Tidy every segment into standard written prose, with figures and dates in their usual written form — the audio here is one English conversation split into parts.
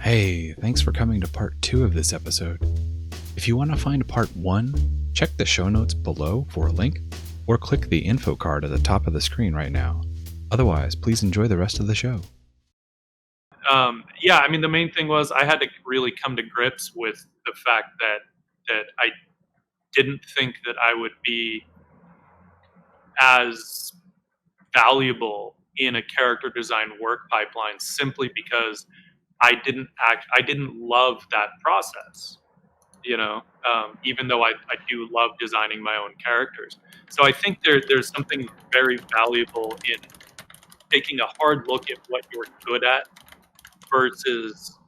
Hey, thanks for coming to part 2 of this episode. If you want to find part 1, check the show notes below for a link, or click the info card at the top of the screen right now. Otherwise, please enjoy the rest of the show. Yeah, I mean, the main thing was I had to really come to grips with the fact that I didn't think that I would be as valuable in a character design work pipeline simply because I didn't love that process. Even though I do love designing my own characters. So I think there's something very valuable in taking a hard look at what you're good at versus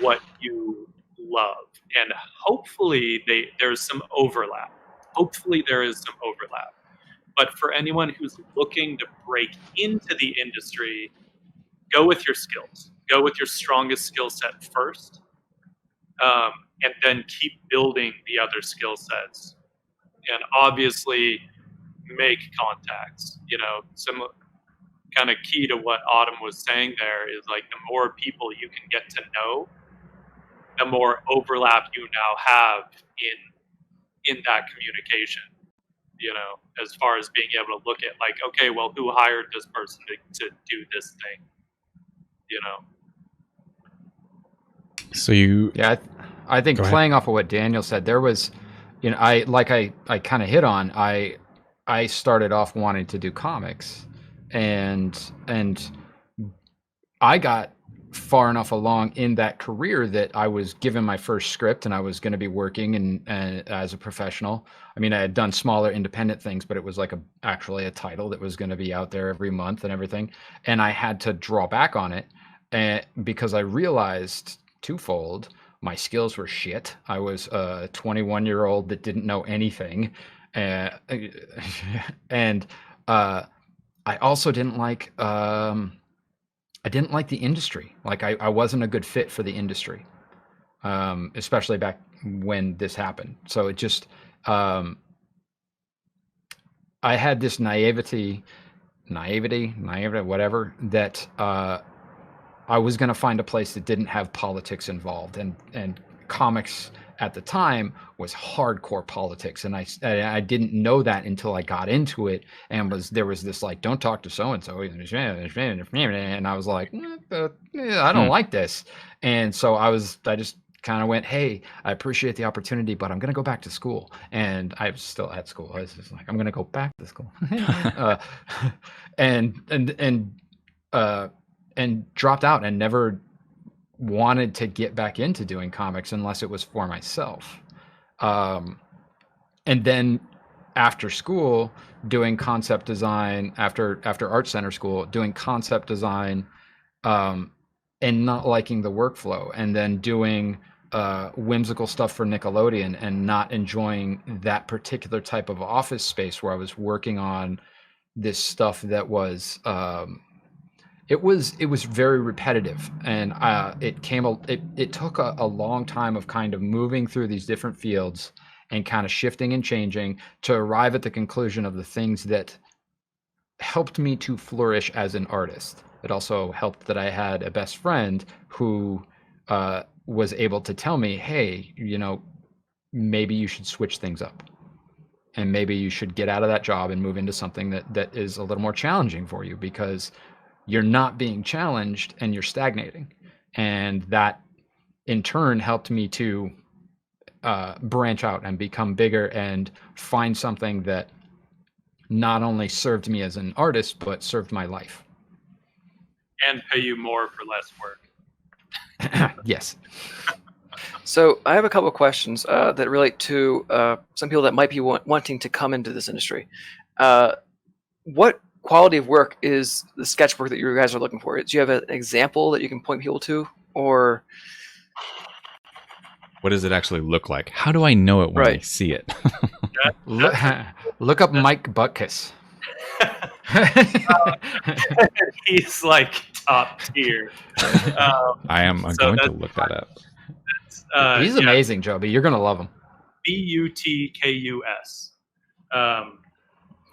what you love, and hopefully there's some overlap. Hopefully there is some overlap. But for anyone who's looking to break into the industry, go with your skills. Go with your strongest skill set first, and then keep building the other skill sets. And obviously, make contacts. Some kind of key to what Autumn was saying there is like the more people you can get to know, the more overlap you now have in that communication. As far as being able to look at like, okay, well, who hired this person to do this thing? So you... Yeah, I think playing off of what Daniel said, there was, I kind of hit on, I started off wanting to do comics, and I got far enough along in that career that I was given my first script and I was going to be working as a professional. I mean, I had done smaller independent things, but it was like actually a title that was going to be out there every month and everything. And I had to draw back on it because I realized twofold: my skills were shit. I was a 21-year-old that didn't know anything. And I also didn't like the industry. Like I wasn't a good fit for the industry, especially back when this happened. So it just, I had this naivety, whatever, that I was going to find a place that didn't have politics involved, and comics at the time was hardcore politics, and I didn't know that until I got into it, and there was this like, don't talk to so and so, and I was like, I don't like this, and so I just kind of went, hey, I appreciate the opportunity, but I'm gonna go back to school, and I was still at school. I was just like, I'm gonna go back to school, and dropped out and never wanted to get back into doing comics unless it was for myself. And then after school, doing concept design, after art center school, doing concept design, and not liking the workflow, and then doing whimsical stuff for Nickelodeon and not enjoying that particular type of office space where I was working on this stuff that was it was very repetitive, and it took a long time of kind of moving through these different fields and kind of shifting and changing to arrive at the conclusion of the things that helped me to flourish as an artist. It also helped that I had a best friend who was able to tell me, hey, maybe you should switch things up, and maybe you should get out of that job and move into something that is a little more challenging for you, because you're not being challenged and you're stagnating. And that in turn helped me to branch out and become bigger and find something that not only served me as an artist, but served my life. And pay you more for less work. Yes. So I have a couple of questions that relate to some people that might be wanting to come into this industry. What quality of work is the sketchbook that you guys are looking for? Do you have an example that you can point people to, or what does it actually look like? How do I know it when I see it? Look up Mike Butkus. He's like top tier. I'm going to look that up. He's amazing, Joby. You're going to love him. Butkus.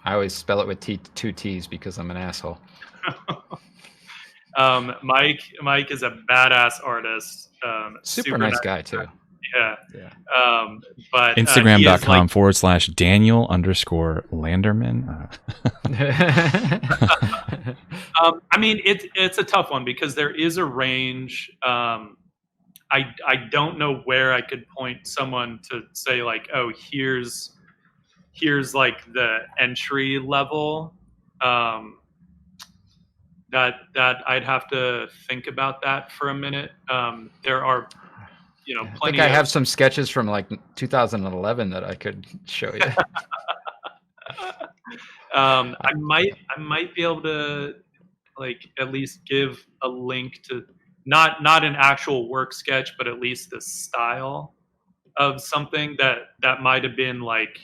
I always spell it with two T's because I'm an asshole. Mike is a badass artist. Super nice guy too. Yeah. Yeah. But he is Instagram.com /Daniel_Landerman. I mean, it's a tough one because there is a range. I don't know where I could point someone to say like, oh, here's like the entry level. That I'd have to think about that for a minute. There are, I plenty. think I have some sketches from like 2011 that I could show you. I might be able to like at least give a link to not an actual work sketch, but at least the style of something that might have been like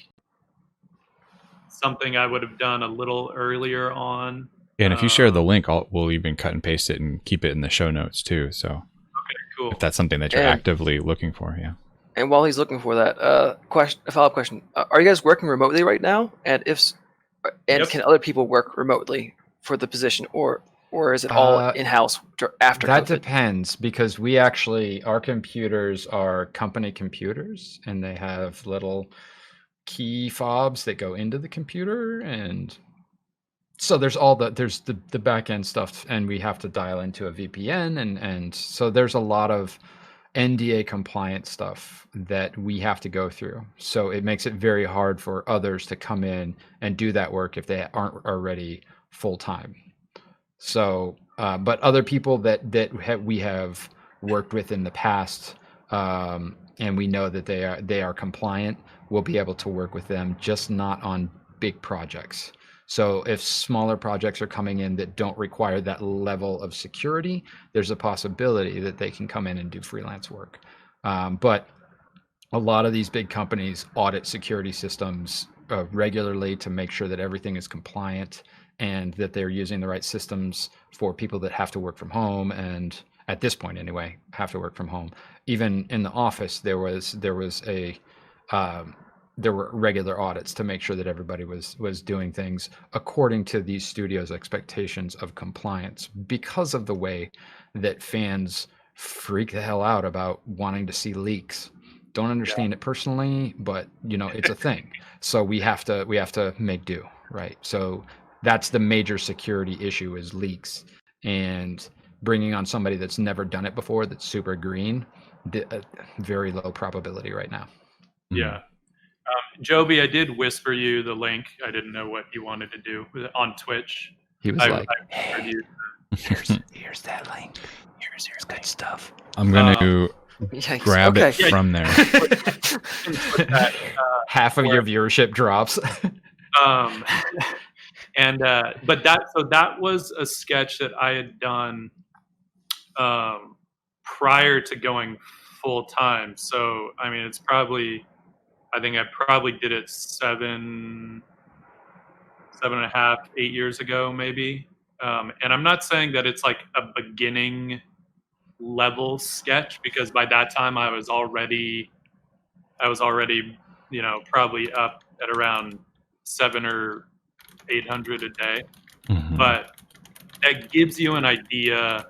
something I would have done a little earlier on. And if you share the link, we'll even cut and paste it and keep it in the show notes too. So, okay, cool. If that's something that you're actively looking for, yeah. And while he's looking for that, a follow-up question: are you guys working remotely right now? And Yep. Can other people work remotely for the position, or is it all in-house after that COVID? depends, because our computers are company computers, and they have little key fobs that go into the computer, and so there's the back end stuff, and we have to dial into a VPN, and so there's a lot of NDA compliant stuff that we have to go through. So it makes it very hard for others to come in and do that work if they aren't already full time. So, but other people that we have worked with in the past, and we know that they are compliant, we'll be able to work with them, just not on big projects. So if smaller projects are coming in that don't require that level of security, there's a possibility that they can come in and do freelance work. But a lot of these big companies audit security systems regularly to make sure that everything is compliant and that they're using the right systems for people that have to work from home, and at this point anyway, have to work from home. Even in the office, there were regular audits to make sure that everybody was doing things according to these studios' expectations of compliance, because of the way that fans freak the hell out about wanting to see leaks. Don't understand it personally, but it's a thing. So we have to make do, right? So that's the major security issue, is leaks, and bringing on somebody that's never done it before, that's super green, very low probability right now. Yeah. Joby, I did whisper you the link. I didn't know what you wanted to do on Twitch. He was hey, here's that link. Here's your good stuff. I'm going to grab it from there. Half of your viewership drops. But that was a sketch that I had done prior to going full time. So, I mean, I think I probably did it 7.5, 8 years ago, maybe. And I'm not saying that it's like a beginning level sketch, because by that time I was already, probably up at around 700 or 800 a day. Mm-hmm. But that gives you an idea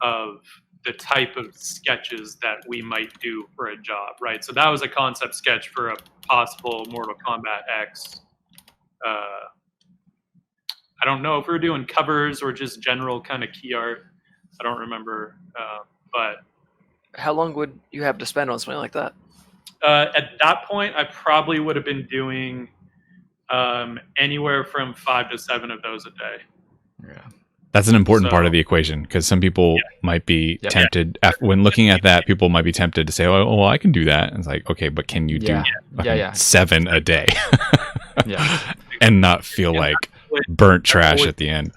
of the type of sketches that we might do for a job, right? So that was a concept sketch for a possible Mortal Kombat X. I don't know if we were doing covers or just general kind of key art. I don't remember. But how long would you have to spend on something like that? At that point, I probably would have been doing anywhere from 5 to 7 of those a day. Yeah. That's an important part of the equation, because some people might be tempted, when looking at that, people might be tempted to say, oh, well, I can do that. And it's like, okay, but can you do 7 a day? And not feel like burnt trash at the end?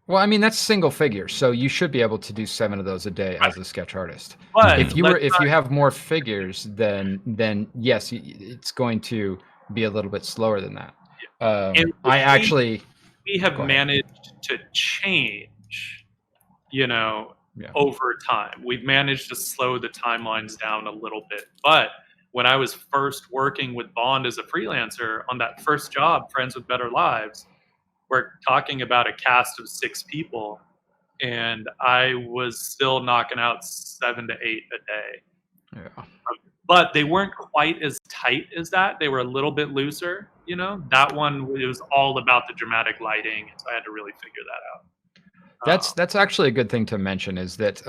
Well, I mean, that's single figures, so you should be able to do 7 of those a day as a sketch artist. But if you have more figures, then yes, it's going to be a little bit slower than that. We have managed to change, over time. We've managed to slow the timelines down a little bit. But when I was first working with Bond as a freelancer on that first job, Friends with Better Lives, we're talking about a cast of 6 people. and I was still knocking out 7 to 8 a day. Yeah. But they weren't quite as tight as that. They were a little bit looser, you know. That one, it was all about the dramatic lighting, and so I had to really figure that out. That's actually a good thing to mention, is that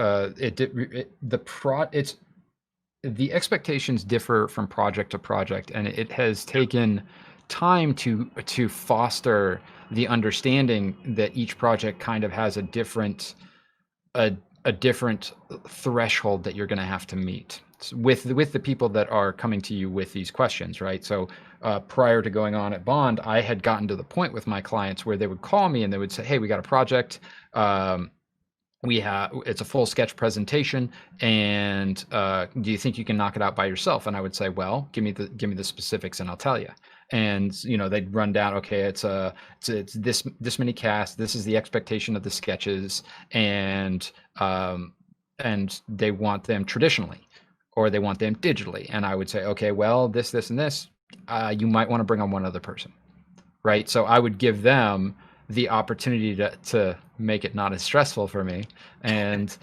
the expectations differ from project to project, and it has taken time to foster the understanding that each project kind of has a different threshold that you're going to have to meet with the people that are coming to you with these questions, right? So prior to going on at Bond, I had gotten to the point with my clients where they would call me and they would say, hey, we got a project. It's a full sketch presentation, and do you think you can knock it out by yourself? And I would say, well, give me the specifics and I'll tell you. And they'd run down, okay, it's this many casts, this is the expectation of the sketches, and they want them traditionally, or they want them digitally. And I would say, okay, well, this and this, you might want to bring on one other person, right? So I would give them the opportunity to make it not as stressful for me, and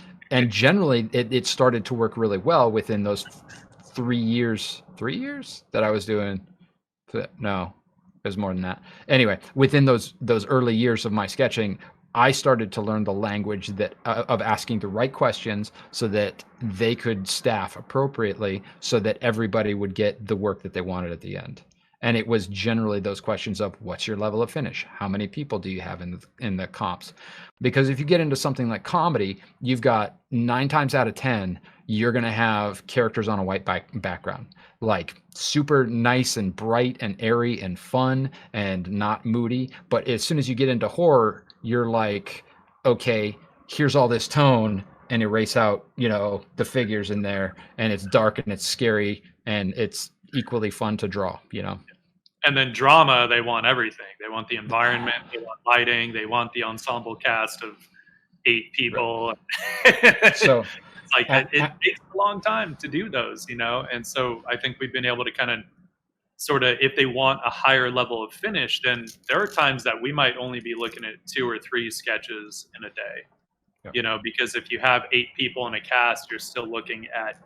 generally it started to work really well within those 3 years that I was doing. No, it was more than that. Anyway, within those early years of my sketching, I started to learn the language that of asking the right questions so that they could staff appropriately, so that everybody would get the work that they wanted at the end. And it was generally those questions of, what's your level of finish? How many people do you have in the comps? Because if you get into something like comedy, you've got 9 times out of 10, you're going to have characters on a white background, like super nice and bright and airy and fun and not moody. But as soon as you get into horror, you're like, okay, here's all this tone, and erase out, the figures in there, and it's dark and it's scary and it's equally fun to draw, And then drama, they want everything. They want the environment, they want lighting, they want the ensemble cast of 8 people. Right. So it's like it takes a long time to do those, and so I think we've been able to kind of sort of, if they want a higher level of finish, then there are times that we might only be looking at 2 or 3 sketches in a day. Yep. Because if you have 8 people in a cast, you're still looking at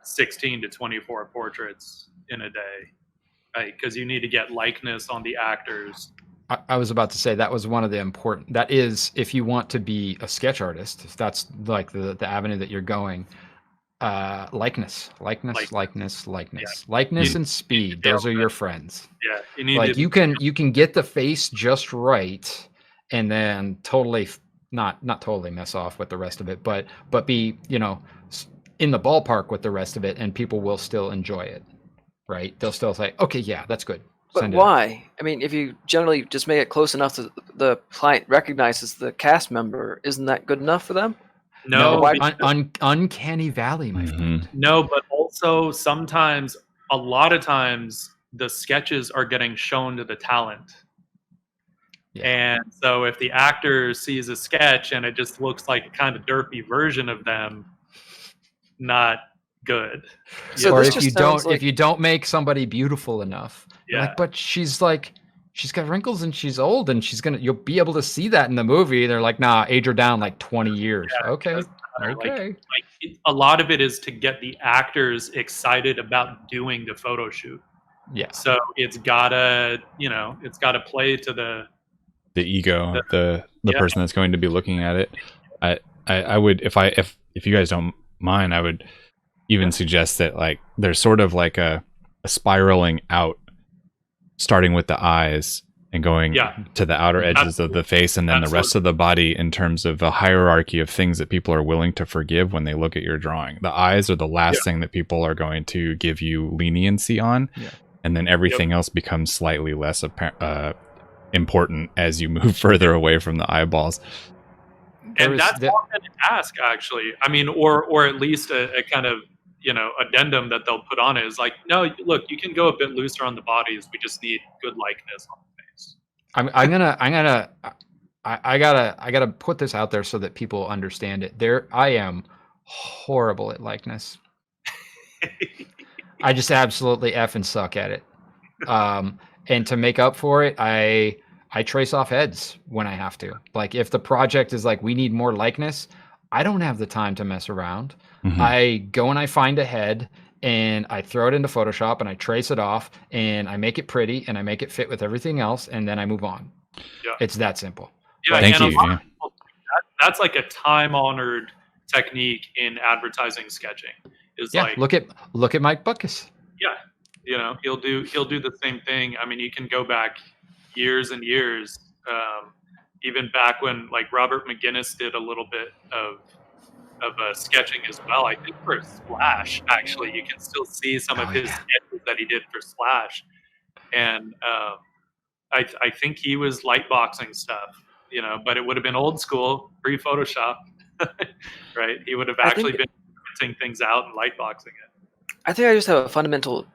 16 to 24 portraits in a day, right? Because you need to get likeness on the actors. I was about to say that was one of the important, that is, if you want to be a sketch artist, if that's like the avenue that you're going, likeness, and speed. Those are your friends. Yeah. You need you can get the face just right, and then totally not totally mess off with the rest of it, but be, in the ballpark with the rest of it, and people will still enjoy it, right? They'll still say, okay, yeah, that's good. But why? I mean, if you generally just make it close enough that the client recognizes the cast member, isn't that good enough for them? No, uncanny valley, my friend. No, but also sometimes, a lot of times, the sketches are getting shown to the talent. Yeah. And so if the actor sees a sketch and it just looks like a kind of derpy version of them, not good. So or if you don't make somebody beautiful enough, but she's got wrinkles and she's old and you'll be able to see that in the movie. They're like, nah, age her down like 20 years. Yeah, okay. Like a lot of it is to get the actors excited about doing the photo shoot. Yeah. So it's gotta play to the ego of the person that's going to be looking at it. I would, if you guys don't mind, I would even suggest that like there's sort of like a spiraling out, starting with the eyes and going to the outer edges of the face, and then the rest of the body, in terms of a hierarchy of things that people are willing to forgive when they look at your drawing. The eyes are the last thing that people are going to give you leniency on, and then everything else becomes slightly less important as you move further away from the eyeballs. And that's often an ask, actually. I mean, or at least a kind of addendum that they'll put on it is like, no, look, you can go a bit looser on the bodies. We just need good likeness on the face. I gotta put this out there so that people understand it. I am horrible at likeness. I just absolutely effing suck at it. And to make up for it, I trace off heads when I have to. Like if the project is like, we need more likeness, I don't have the time to mess around. Mhm. I go and I find a head and I throw it into Photoshop and I trace it off and I make it pretty and I make it fit with everything else and then I move on. Yeah. It's that simple. Yeah, Like, Thank and you. a lot Yeah. of people that's like a time-honored technique in advertising sketching. Is yeah, like, look at Mike Buckus. yeah, you know, he'll do the same thing. I mean, you can go back years and years, even back when like Robert McGinnis did a little bit of sketching as well. I think for Splash, actually, you can still see some of Oh, his yeah. sketches that he did for Splash, and I think he was lightboxing stuff, you know, but it would have been old school, pre-Photoshop, right? He would have I actually think- been printing things out and lightboxing it. I think I just have a fundamental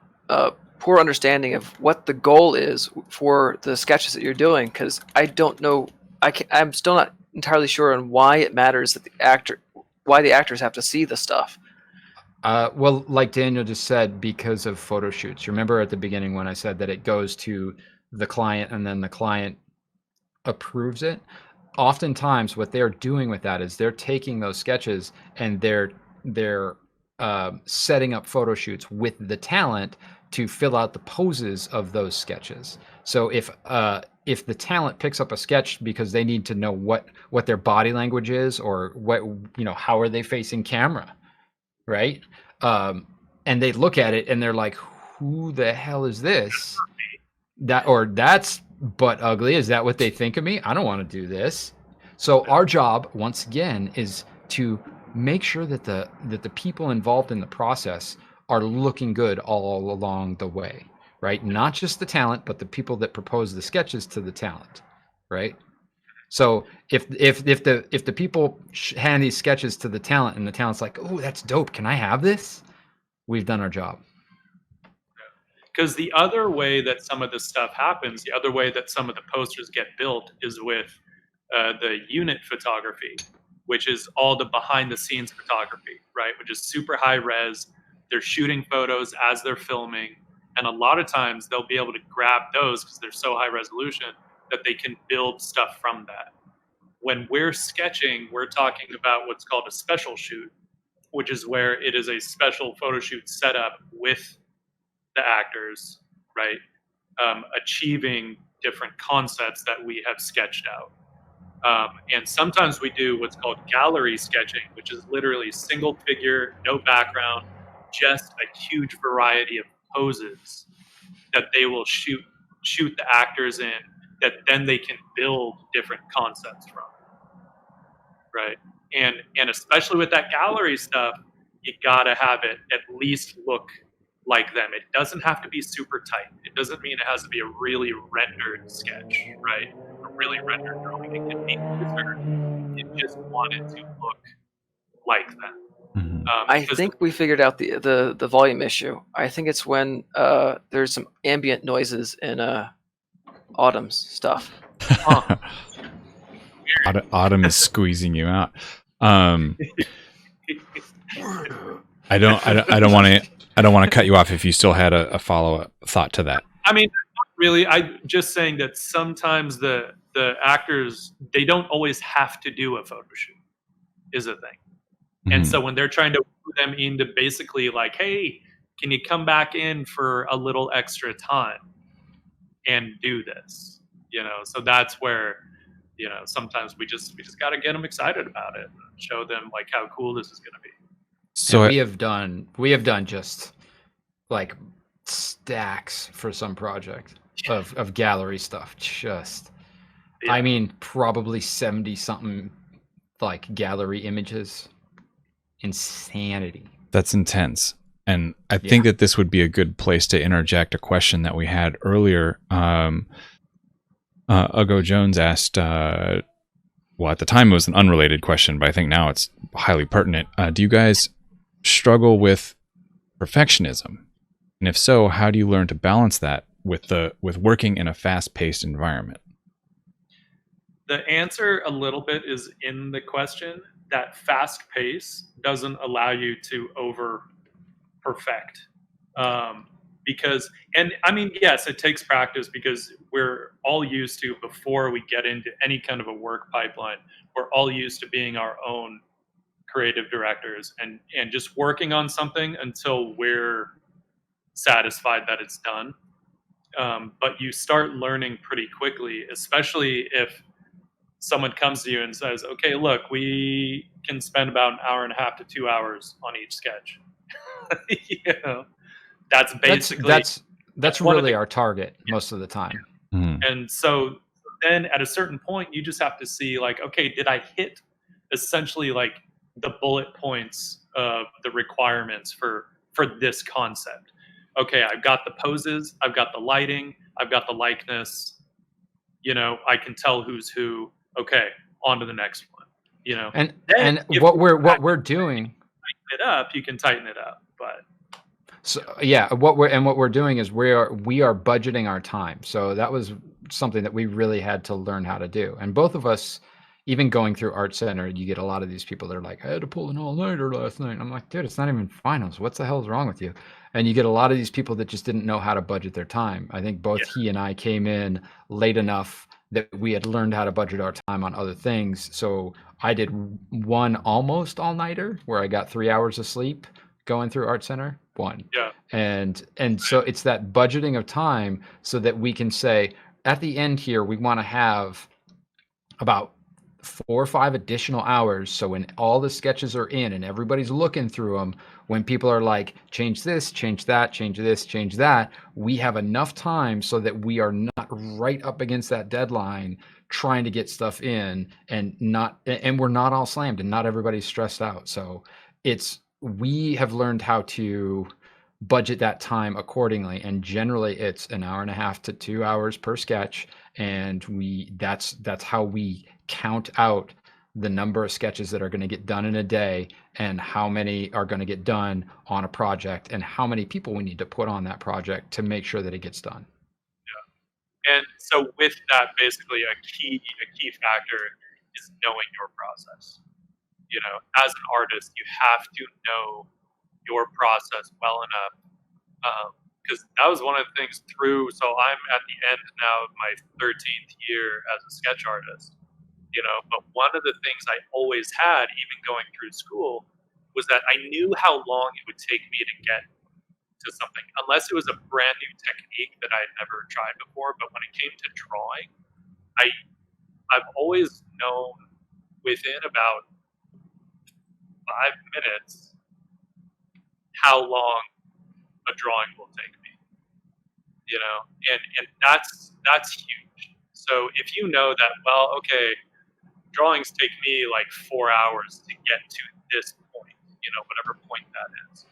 poor understanding of what the goal is for the sketches that you're doing, because I don't know. I'm still not entirely sure on why it matters that why the actors have to see the stuff. Well, like Daniel just said, because of photo shoots. Remember at the beginning when I said that it goes to the client and then the client approves it? Oftentimes what they're doing with that is they're taking those sketches and they're setting up photo shoots with the talent to fill out the poses of those sketches. So if the talent picks up a sketch because they need to know what their body language is or what, you know, how are they facing camera, right? And they look at it and they're like, who the hell is this? That's butt ugly. Is that what they think of me? I don't want to do this. So our job, once again, is to make sure that the people involved in the process are looking good all along the way, right? Not just the talent, but the people that propose the sketches to the talent, right? So if the people hand these sketches to the talent and the talent's like, oh, that's dope, can I have this? We've done our job. Because the other way that some of this stuff happens, the other way that some of the posters get built is with the unit photography, which is all the behind the scenes photography, right? Which is super high res. They're shooting photos as they're filming. And a lot of times they'll be able to grab those because they're so high resolution that they can build stuff from that. When we're sketching, we're talking about what's called a special shoot, which is where it is a special photo shoot setup with the actors, right? Achieving different concepts that we have sketched out. And sometimes we do what's called gallery sketching, which is literally single figure, no background, just a huge variety of poses that they will shoot the actors in that then they can build different concepts from, right? And especially with that gallery stuff, you gotta have it at least look like them. It doesn't have to be super tight. It doesn't mean it has to be a really rendered sketch, right? A really rendered drawing. It can be looser. You just want it to look like them. Mhm. I think we figured out the volume issue. I think it's when there's some ambient noises in Autumn's stuff. Autumn is squeezing you out. I don't want to cut you off if you still had a follow-up thought to that. I mean, not really. I'm just saying that sometimes the actors, they don't always have to do a photo shoot, is a thing. And Mhm. so when they're trying to put them into basically like, hey, can you come back in for a little extra time and do this? You know, so that's where, you know, sometimes we just got to get them excited about it and show them like how cool this is going to be. So we have done just like stacks for some project of gallery stuff. Just, Yeah. I mean, probably 70 something like gallery images. Insanity. That's intense. And I think that this would be a good place to interject a question that we had earlier. Ugo Jones asked, well, at the time it was an unrelated question, but I think now it's highly pertinent. Do you guys struggle with perfectionism? And if so, how do you learn to balance that with working in a fast-paced environment? The answer a little bit is in the question. That fast pace doesn't allow you to over perfect. because, and I mean, yes, it takes practice because we're all used to, before we get into any kind of a work pipeline, we're all used to being our own creative directors and just working on something until we're satisfied that it's done. But you start learning pretty quickly, especially if someone comes to you and says, okay, look, we can spend about an hour and a half to 2 hours on each sketch. You know, that's basically that's really our target most of the time. And so then at a certain point, you just have to see, like, okay, did I hit essentially like the bullet points of the requirements for this concept? Okay, I've got the poses, I've got the lighting, I've got the likeness, you know, I can tell who's who. Okay, on to the next one, you know. And what we're doing, tighten it up, you can tighten it up, but so yeah, what we're doing is we are budgeting our time. So that was something that we really had to learn how to do. And both of us, even going through Art Center, you get a lot of these people that are like, I had to pull an all-nighter last night. And I'm like, dude, it's not even finals. What the hell is wrong with you? And you get a lot of these people that just didn't know how to budget their time. I think both he and I came in late enough that we had learned how to budget our time on other things. So I did one almost all-nighter where I got 3 hours of sleep going through Art Center. One. Yeah. And so it's that budgeting of time so that we can say, at the end here, we want to have about 4 or 5 additional hours. So when all the sketches are in and everybody's looking through them, when people are like, change this, change that, change this, change that, we have enough time so that we are not right up against that deadline trying to get stuff in, and we're not all slammed and not everybody's stressed out. So we have learned how to budget that time accordingly, and generally it's an hour and a half to 2 hours per sketch, and that's how we count out the number of sketches that are going to get done in a day, and how many are going to get done on a project, and how many people we need to put on that project to make sure that it gets done. Yeah. And so with that, basically a key factor is knowing your process. You know, as an artist, you have to know your process well enough, because that was one of the things so I'm at the end now of my 13th year as a sketch artist, you know, but one of the things I always had, even going through school, was that I knew how long it would take me to get to something, unless it was a brand new technique that I had never tried before. But when it came to drawing, I've always known within about 5 minutes how long a drawing will take me, you know, and that's huge. So if you know that, well, okay, drawings take me like 4 hours to get to this point, you know, whatever point that is,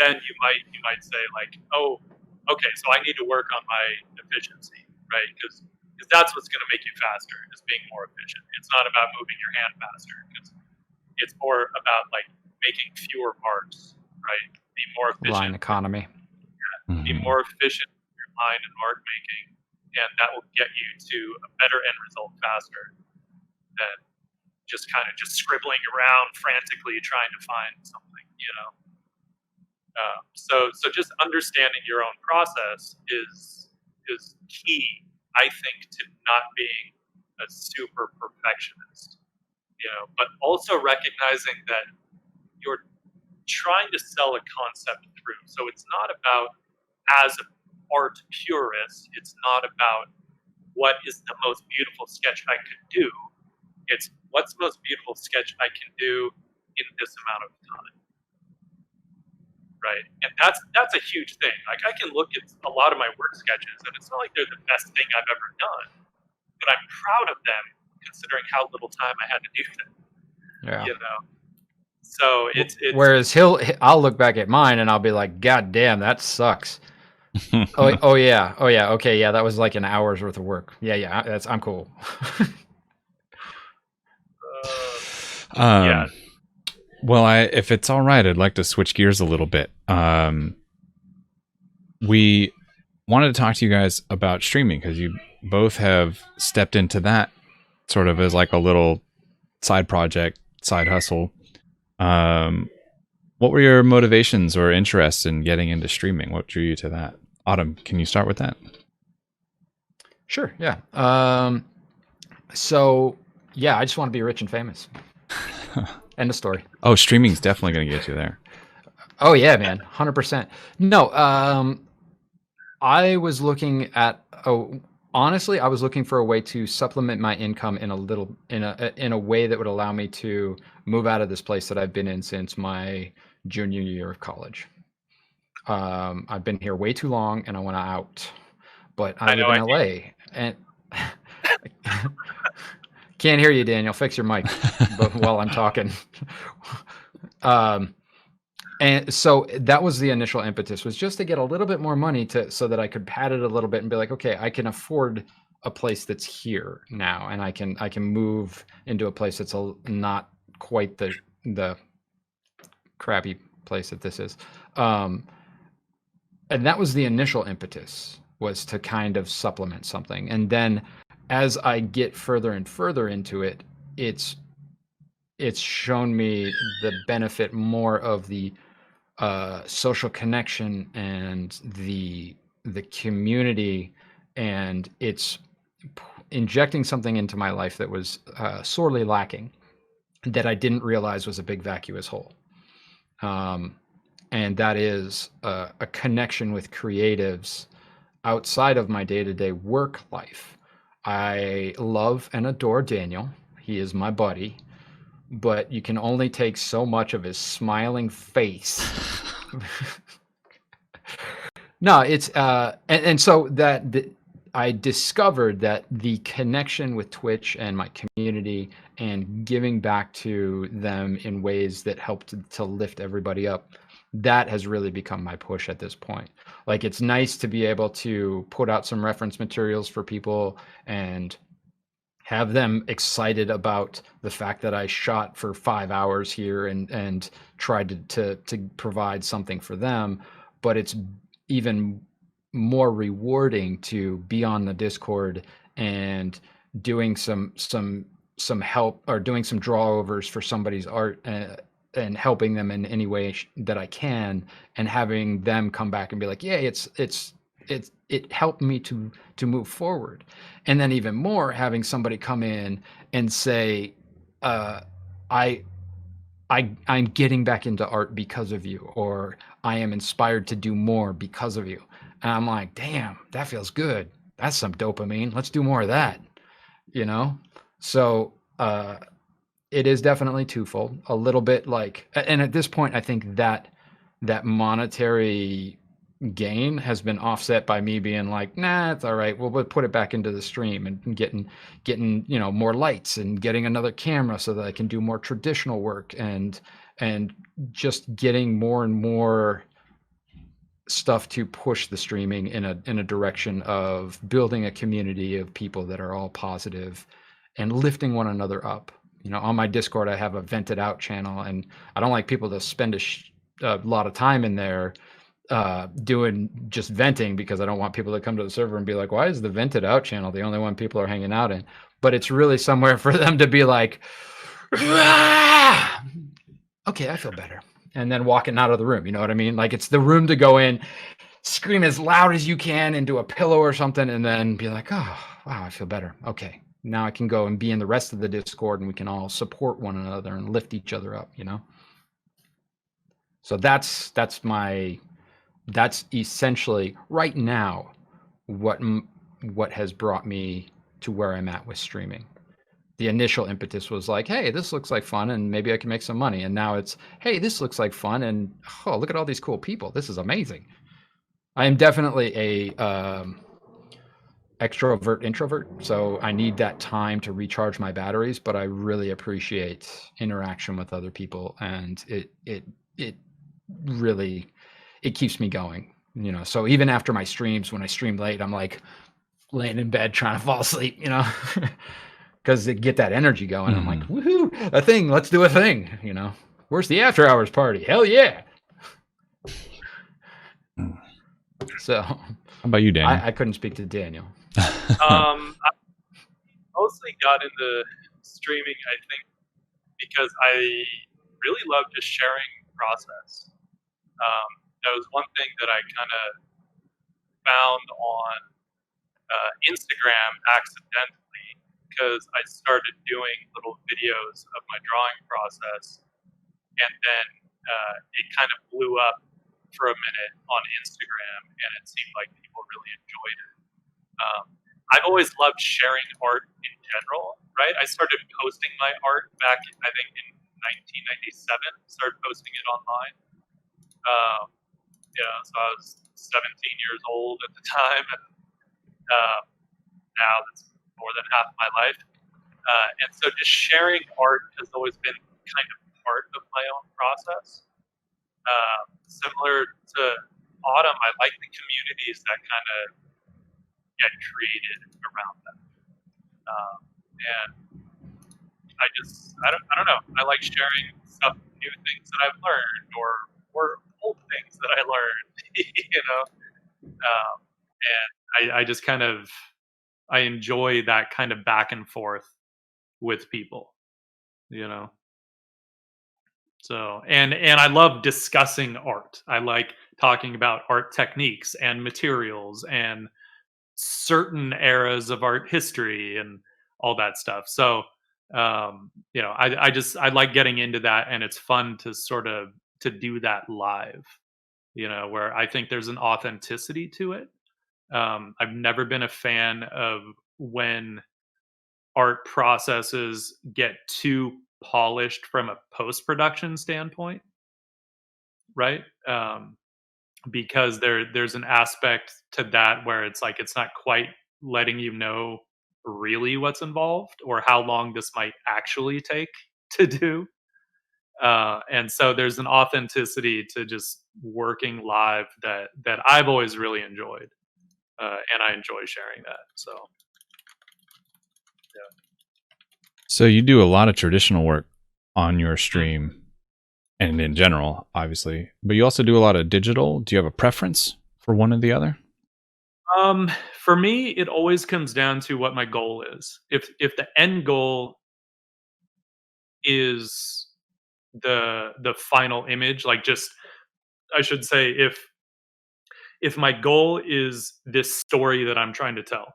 then you might say like, oh, okay, so I need to work on my efficiency, right? Because that's what's going to make you faster, is being more efficient. It's not about moving your hand faster, because it's more about like making fewer marks, right? Be more efficient. Line economy. Yeah, be more efficient in your line and mark making, and that will get you to a better end result faster than just kind of scribbling around frantically trying to find something, you know. So just understanding your own process is key, I think, to not being a super perfectionist, you know, but also recognizing that you're trying to sell a concept through. So it's not about, as an art purist, it's not about what is the most beautiful sketch I could do. It's what's the most beautiful sketch I can do in this amount of time. Right. And that's a huge thing. Like, I can look at a lot of my work sketches and it's not like they're the best thing I've ever done, but I'm proud of them considering how little time I had to do them. Yeah. You know? So it's whereas I'll look back at mine and I'll be like, God damn, that sucks. oh yeah. Okay. Yeah. That was like an hour's worth of work. Yeah. I'm cool. Yeah. Well, if it's all right, I'd like to switch gears a little bit. We wanted to talk to you guys about streaming, because you both have stepped into that sort of as like a little side project, side hustle. One What were your motivations or interests in getting into streaming? What drew you to that? Autumn, can you start with that? Sure. Yeah. So yeah, I just want to be rich and famous. End of story. Oh, streaming's definitely going to get you there. Oh yeah, man, 100%. No, I was looking at. Honestly, I was looking for a way to supplement my income in a way that would allow me to move out of this place that I've been in since my junior year of college. I've been here way too long, and I want to out. But I live in LA, and can't hear you, Daniel. Fix your mic while I'm talking. And so that was the initial impetus, was just to get a little bit more money so that I could pad it a little bit and be like, okay, I can afford a place that's here now, and I can move into a place that's not quite the crappy place that this is. And that was the initial impetus, was to kind of supplement something. And then as I get further and further into it, it's shown me the benefit more of the social connection and the community, and it's injecting something into my life that was sorely lacking, that I didn't realize was a big vacuous hole. And that is a connection with creatives outside of my day-to-day work life. I love and adore Daniel. He is my buddy. But you can only take so much of his smiling face. No, it's and so I discovered that the connection with Twitch and my community and giving back to them in ways that help to lift everybody up, that has really become my push at this point. Like, it's nice to be able to put out some reference materials for people and have them excited about the fact that I shot for 5 hours here and tried to provide something for them. But it's even more rewarding to be on the Discord and doing some help, or doing some drawovers for somebody's art and helping them in any way that I can, and having them come back and be like, yeah, it helped me to move forward. And then even more, having somebody come in and say, I'm getting back into art because of you, or I am inspired to do more because of you. And I'm like, damn, that feels good. That's some dopamine. Let's do more of that, So it is definitely twofold, a little bit like, and at this point, I think that monetary gain has been offset by me being like, nah, it's all right. We'll put it back into the stream and getting more lights and getting another camera so that I can do more traditional work and just getting more and more stuff to push the streaming in a direction of building a community of people that are all positive and lifting one another up. On my Discord, I have a vented out channel, and I don't like people to spend a lot of time in there doing just venting, because I don't want people to come to the server and be like, why is the vented out channel the only one people are hanging out in? But it's really somewhere for them to be like, ah! Okay, I feel better. And then walking out of the room, you know what I mean? Like, it's the room to go in, scream as loud as you can into a pillow or something, and then be like, oh, wow, I feel better. Okay, now I can go and be in the rest of the Discord, and we can all support one another and lift each other up, So that's essentially right now what has brought me to where I'm at with streaming. The initial impetus was like, hey, this looks like fun, and maybe I can make some money. And now it's, hey, this looks like fun, and oh, look at all these cool people. This is amazing. I am definitely a extrovert introvert, so I need that time to recharge my batteries, but I really appreciate interaction with other people, and it really, it keeps me going, so even after my streams, when I stream late, I'm like laying in bed trying to fall asleep, because they get that energy going. I'm like, woohoo, a thing, let's do a thing, where's the after hours party? Hell yeah. So how about you, Daniel? I couldn't speak to Daniel. I mostly got into streaming, I think, because I really love just sharing process. That was one thing that I kind of found on Instagram accidentally, because I started doing little videos of my drawing process, and then it kind of blew up for a minute on Instagram, and it seemed like people really enjoyed it. I've always loved sharing art in general, right? I started posting my art back, I think, in 1997. Started posting it online. So I was 17 years old at the time, and now that's more than half my life. And so just sharing art has always been kind of part of my own process. Similar to Autumn, I like the communities that kind of get created around them. And I don't know. I like sharing stuff, new things that I've learned, or old things that I learned, and I just kind of, I enjoy that kind of back and forth with people, So, and I love discussing art. I like talking about art techniques and materials and certain eras of art history and all that stuff. So, I like getting into that, and it's fun to sort of to do that live, where I think there's an authenticity to it. I've never been a fan of when art processes get too polished from a post-production standpoint, right? Because there's an aspect to that where it's like it's not quite letting you know really what's involved or how long this might actually take to do. And so there's an authenticity to just working live that I've always really enjoyed, and I enjoy sharing that. So, yeah. So you do a lot of traditional work on your stream and in general, obviously, but you also do a lot of digital. Do you have a preference for one or the other? For me, it always comes down to what my goal is. If the end goal is the final image, like, just, I should say, if my goal is this story that I'm trying to tell,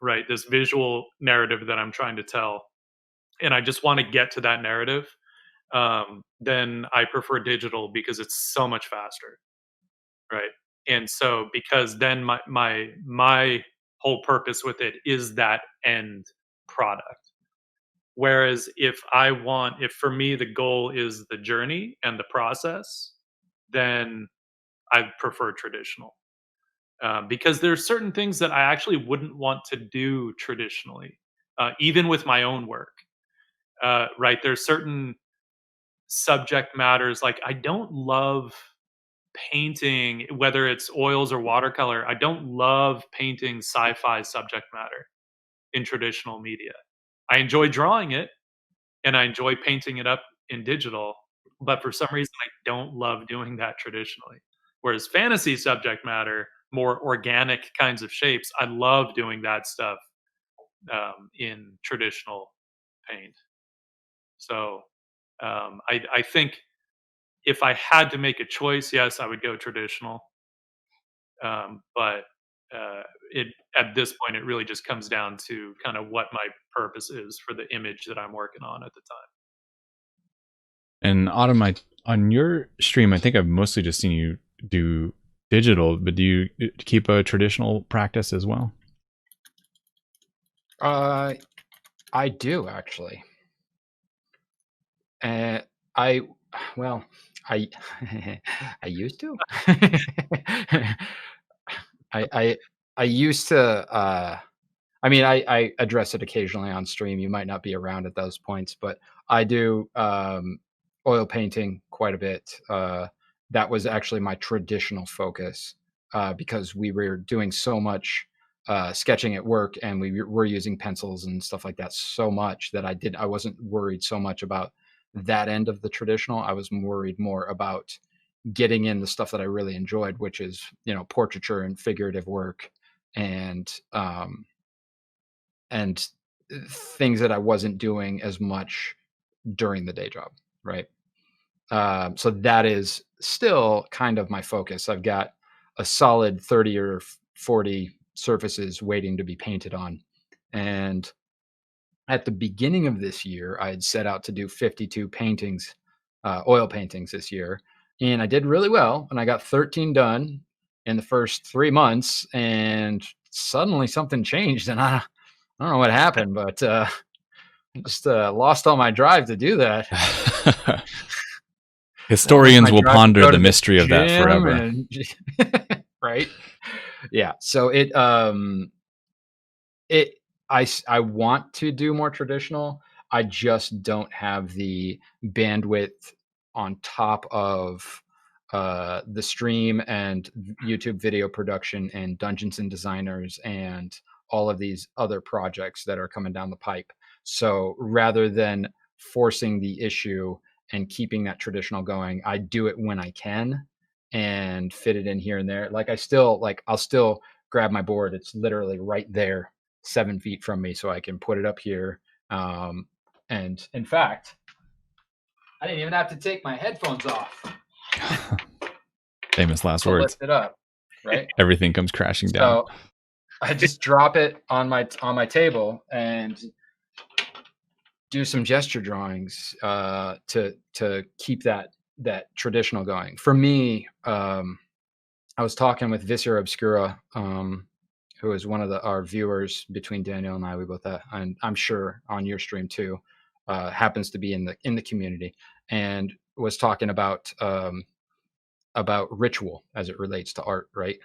right, this visual narrative that I'm trying to tell, and I just want to get to that narrative, then I prefer digital because it's so much faster, right? And so, because then my whole purpose with it is that end product. Whereas if for me the goal is the journey and the process, then I prefer traditional. Because there's certain things that I actually wouldn't want to do traditionally, even with my own work. Right? There's certain subject matters, like I don't love painting, whether it's oils or watercolor. I don't love painting sci-fi subject matter in traditional media. I enjoy drawing it and I enjoy painting it up in digital, but for some reason I don't love doing that traditionally. Whereas fantasy subject matter, more organic kinds of shapes, I love doing that stuff in traditional paint. So I think if I had to make a choice, yes, I would go traditional. But it at this point, it really just comes down to kind of what my purpose is for the image that I'm working on at the time. And Autumn, on your stream, I think I've mostly just seen you do digital, but do you keep a traditional practice as well? I do, actually. I used to. I used to. I mean, I address it occasionally on stream. You might not be around at those points, but I do oil painting quite a bit. That was actually my traditional focus, because we were doing so much sketching at work, and we were using pencils and stuff like that so much that I wasn't worried so much about that end of the traditional. I was worried more about getting in the stuff that I really enjoyed, which is, portraiture and figurative work, and things that I wasn't doing as much during the day job, right? So that is still kind of my focus. I've got a solid 30 or 40 surfaces waiting to be painted on. And at the beginning of this year, I had set out to do 52 paintings, oil paintings this year. And I did really well. And I got 13 done in the first 3 months. And suddenly something changed. And I don't know what happened, but just lost all my drive to do that. Historians will ponder the mystery of that forever. Right? Yeah. So I want to do more traditional. I just don't have the bandwidth on top of the stream and YouTube video production and Dungeons and Designers and all of these other projects that are coming down the pipe. So rather than forcing the issue and keeping that traditional going, I do it when I can and fit it in here and there. Like I'll still grab my board. It's literally right there, 7 feet from me, so I can put it up here. And in fact, I didn't even have to take my headphones off. Famous last words. Lift it up, right? Everything comes crashing down. So I just drop it on my table and do some gesture drawings to keep that traditional going. For me, I was talking with Viscera Obscura, who is one of our viewers between Daniel and I. We both, and I'm sure on your stream too, happens to be in the community, and was talking about ritual as it relates to art, right?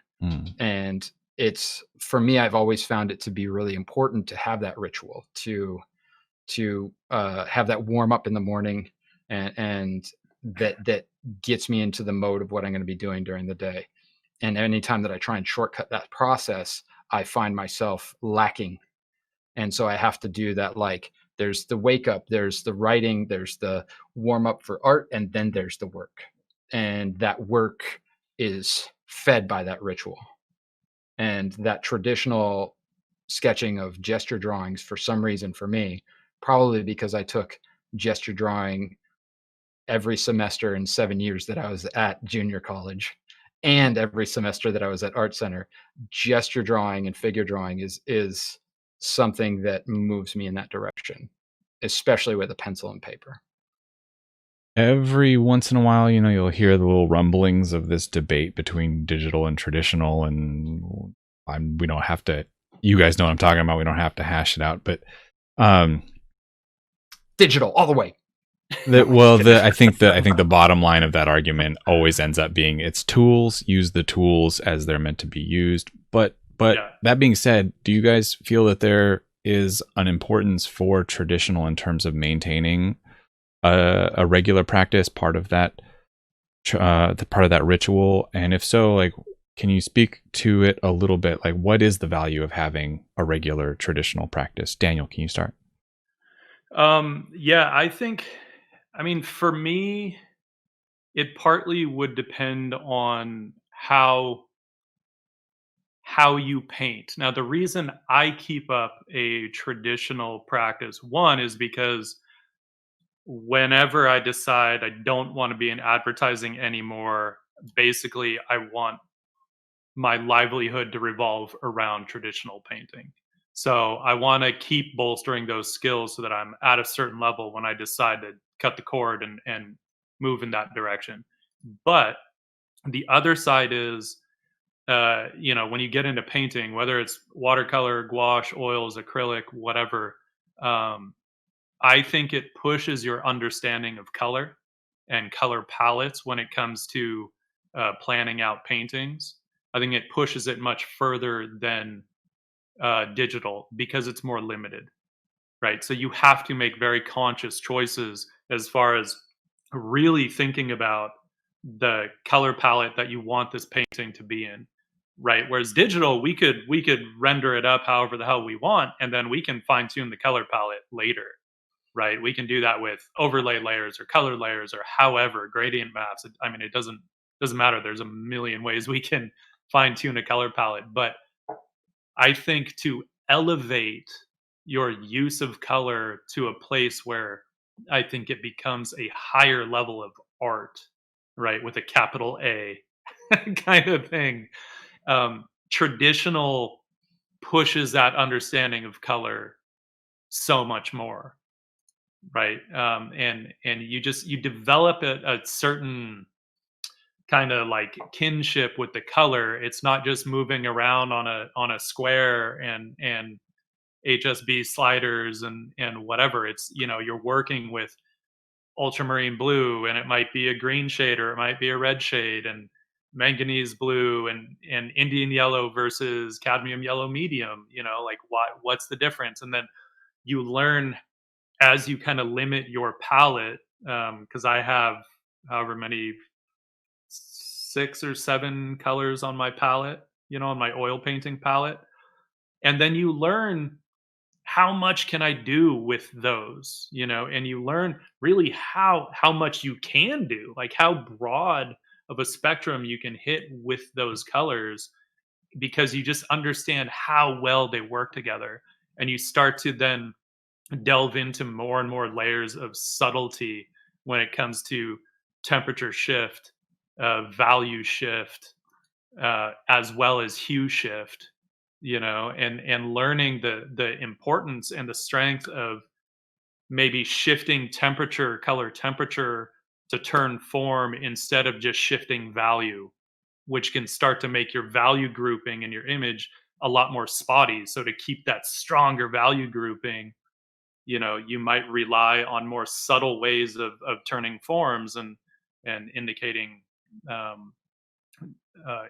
And it's, for me, I've always found it to be really important to have that ritual, to have that warm up in the morning, and that gets me into the mode of what I'm going to be doing during the day. And anytime that I try and shortcut that process, I find myself lacking. And so I have to do that. Like, there's the wake up, there's the writing, there's the warm up for art, and then there's the work. And that work is fed by that ritual. And that traditional sketching of gesture drawings, for some reason, for me, probably because I took gesture drawing every semester in 7 years that I was at junior college, and every semester that I was at Art Center, gesture drawing and figure drawing is something that moves me in that direction, especially with a pencil and paper. Every once in a while, you'll hear the little rumblings of this debate between digital and traditional, and we don't have to, you guys know what I'm talking about, we don't have to hash it out, but digital all the way. I think the bottom line of that argument always ends up being, it's tools, use the tools as they're meant to be used. But yeah. That being said, do you guys feel that there is an importance for traditional in terms of maintaining a regular practice, part of that ritual? And if so, like, can you speak to it a little bit? Like, what is the value of having a regular traditional practice? Daniel, can you start? Yeah, I mean, for me, it partly would depend on how you paint. Now, the reason I keep up a traditional practice, one, is because whenever I decide I don't want to be in advertising anymore, basically I want my livelihood to revolve around traditional painting. So I want to keep bolstering those skills so that I'm at a certain level when I decide to cut the cord and move in that direction. But the other side is, when you get into painting, whether it's watercolor, gouache, oils, acrylic, whatever, I think it pushes your understanding of color and color palettes when it comes to planning out paintings. I think it pushes it much further than digital because it's more limited, right? So you have to make very conscious choices as far as really thinking about the color palette that you want this painting to be in, right? Whereas digital, we could render it up however the hell we want, and then we can fine tune the color palette later, right? We can do that with overlay layers or color layers or however, gradient maps. I mean, it doesn't matter. There's a million ways we can fine tune a color palette, but I think to elevate your use of color to a place where I think it becomes a higher level of art, right, with a capital A kind of thing. Traditional pushes that understanding of color so much more, right? And you develop a certain kind of like kinship with the color. It's not just moving around on a square and HSB sliders and whatever. It's, you know, you're working with ultramarine blue, and it might be a green shade or it might be a red shade, and manganese blue and Indian yellow versus cadmium yellow medium. You know, like what's the difference? And then you learn as you kind of limit your palette, because I have however many 6 or 7 colors on my palette, you know, on my oil painting palette. And then you learn how much can I do with those, you know, and you learn really how much you can do, like how broad of a spectrum you can hit with those colors, because you just understand how well they work together. And you start to then delve into more and more layers of subtlety when it comes to temperature shift, value shift, as well as hue shift, you know, and learning the importance and the strength of maybe shifting temperature, color temperature, to turn form instead of just shifting value, which can start to make your value grouping in your image a lot more spotty. So to keep that stronger value grouping, you know, you might rely on more subtle ways of turning forms and um,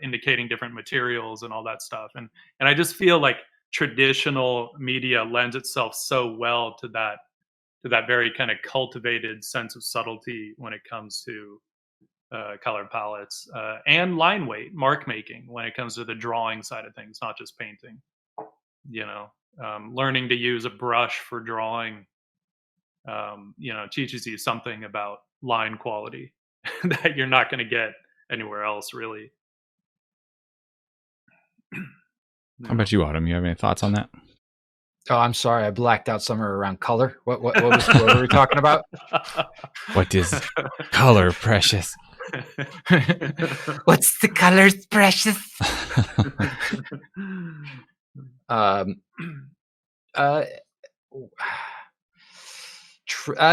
indicating different materials and all that stuff. And I just feel like traditional media lends itself so well to that very kind of cultivated sense of subtlety when it comes to color palettes, and line weight, mark making when it comes to the drawing side of things, not just painting. You know, learning to use a brush for drawing, you know, teaches you something about line quality that you're not going to get anywhere else, really. How about you, Autumn? You have any thoughts on that? Oh, I'm sorry, I blacked out somewhere around color. What were we talking about? What is color, precious? What's the colors, precious? I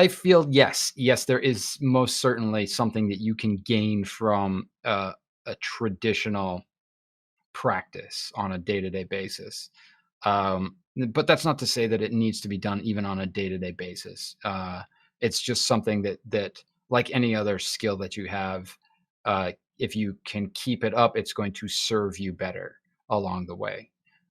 feel yes, there is most certainly something that you can gain from a traditional practice on a day-to-day basis. But that's not to say that it needs to be done even on a day-to-day basis. It's just something that like any other skill that you have, if you can keep it up, it's going to serve you better along the way.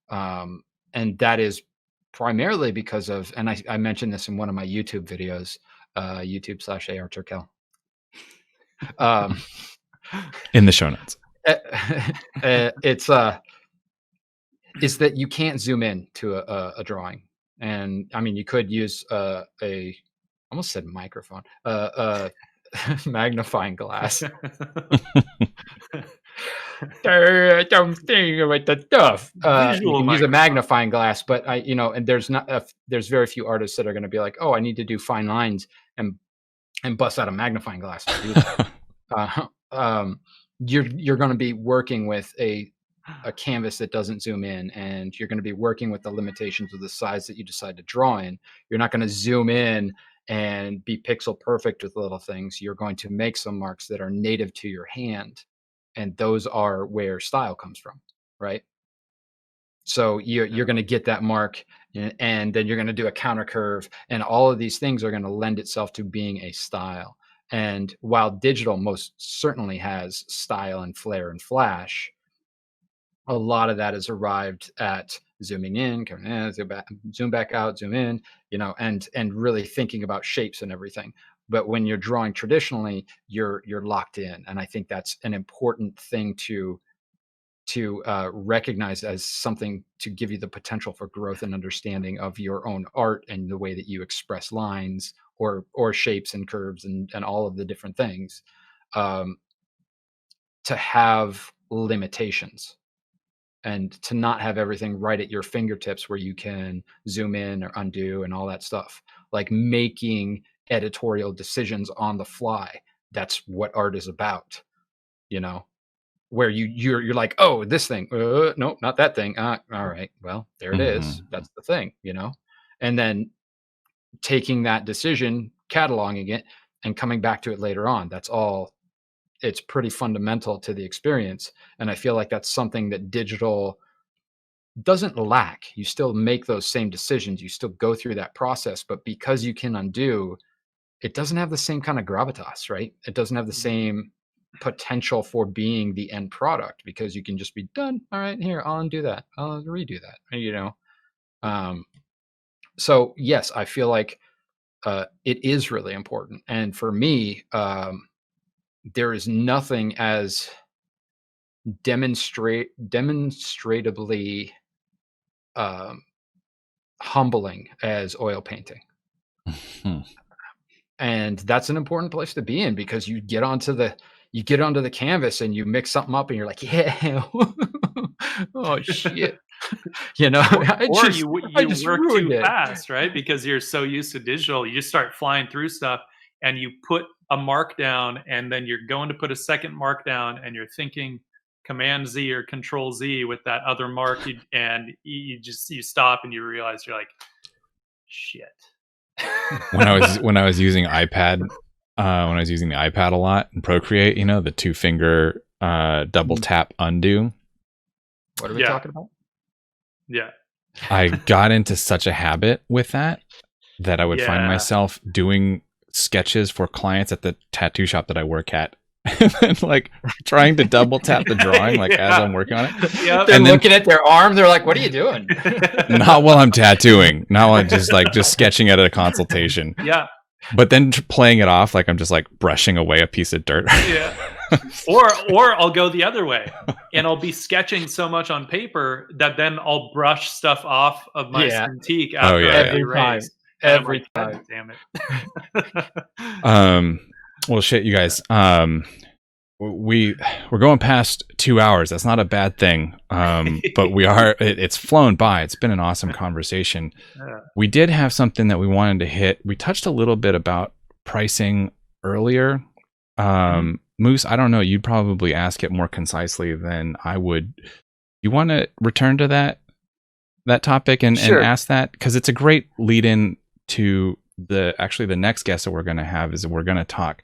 And that is primarily because of, and I mentioned this in one of my YouTube videos, YouTube/AR Turkel. In the show notes. It's is that you can't zoom in to a drawing. And I mean, you could use a almost said microphone, magnifying glass. Don't think about the stuff. You can use a magnifying glass, but and there's very few artists that are going to be like, oh, I need to do fine lines and bust out a magnifying glass to do that. You're going to be working with a canvas that doesn't zoom in, and you're going to be working with the limitations of the size that you decide to draw in. You're not going to zoom in and be pixel perfect with little things. You're going to make some marks that are native to your hand, and those are where style comes from, right? So you're going to get that mark, and then you're going to do a counter curve, and all of these things are going to lend itself to being a style. And while digital most certainly has style and flair and flash, a lot of that is arrived at zooming in, coming in, zoom back out, zoom in, and really thinking about shapes and everything. But when you're drawing traditionally, you're locked in, and I think that's an important thing to recognize as something to give you the potential for growth and understanding of your own art and the way that you express lines or shapes and curves and all of the different things, to have limitations and to not have everything right at your fingertips where you can zoom in or undo and all that stuff, like making editorial decisions on the fly. that's what art is about, where you're like, oh, this thing, no, not that thing. All right, well, there it is. That's the thing, and then taking that decision, cataloging it, and coming back to it later on. That's all. It's pretty fundamental to the experience. And I feel like that's something that digital doesn't lack. You still make those same decisions. You still go through that process, but because you can undo, it doesn't have the same kind of gravitas, right? It doesn't have the same potential for being the end product, because you can just be done. All right, here, I'll undo that. I'll redo that, So yes, I feel like it is really important. And for me, there is nothing as demonstrably humbling as oil painting. And that's an important place to be in, because you get onto the canvas and you mix something up and you're like, yeah, oh shit. You you work too fast, right? Because you're so used to digital, you just start flying through stuff and you put a mark down, and then you're going to put a second mark down, and you're thinking Command Z or Control Z with that other mark, and you stop and you realize you're like, shit. When I was using iPad, when I was using the iPad a lot in Procreate, the 2-finger double tap undo. What are we talking about? Yeah. I got into such a habit with that I would find myself doing sketches for clients at the tattoo shop that I work at, and like trying to double tap the drawing as I'm working on it. Yep. They're looking at their arm. They're like, "What are you doing?" Not while I'm tattooing. Not while I'm just sketching at a consultation. Yeah. But then playing it off like I'm just like brushing away a piece of dirt. Yeah. Or I'll go the other way, and I'll be sketching so much on paper that then I'll brush stuff off of my Cintiq after every time. God damn it. Well, shit, you guys. We're going past 2 hours. That's not a bad thing. But we are. It's flown by. It's been an awesome conversation. We did have something that we wanted to hit. We touched a little bit about pricing earlier. Moose, I don't know. You'd probably ask it more concisely than I would. You want to return to that topic and ask that, because it's a great lead in to the next guest that we're going to have. Is we're going to talk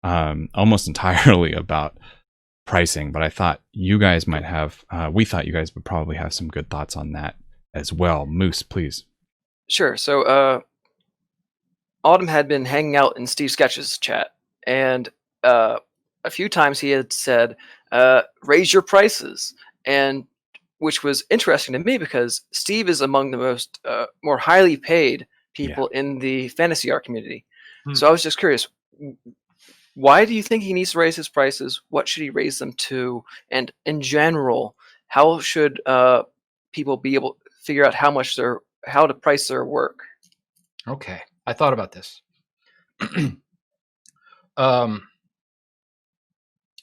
almost entirely about pricing, but I thought you guys might have. We thought you guys would probably have some good thoughts on that as well. Moose, please. Sure. So, Autumn had been hanging out in Steve Sketch's chat, and a few times he had said, raise your prices, and which was interesting to me because Steve is among the most more highly paid people in the fantasy art community. So I was just curious, why do you think he needs to raise his prices? What should he raise them to? And in general, how should people be able to figure out how to price their work? Okay, I thought about this.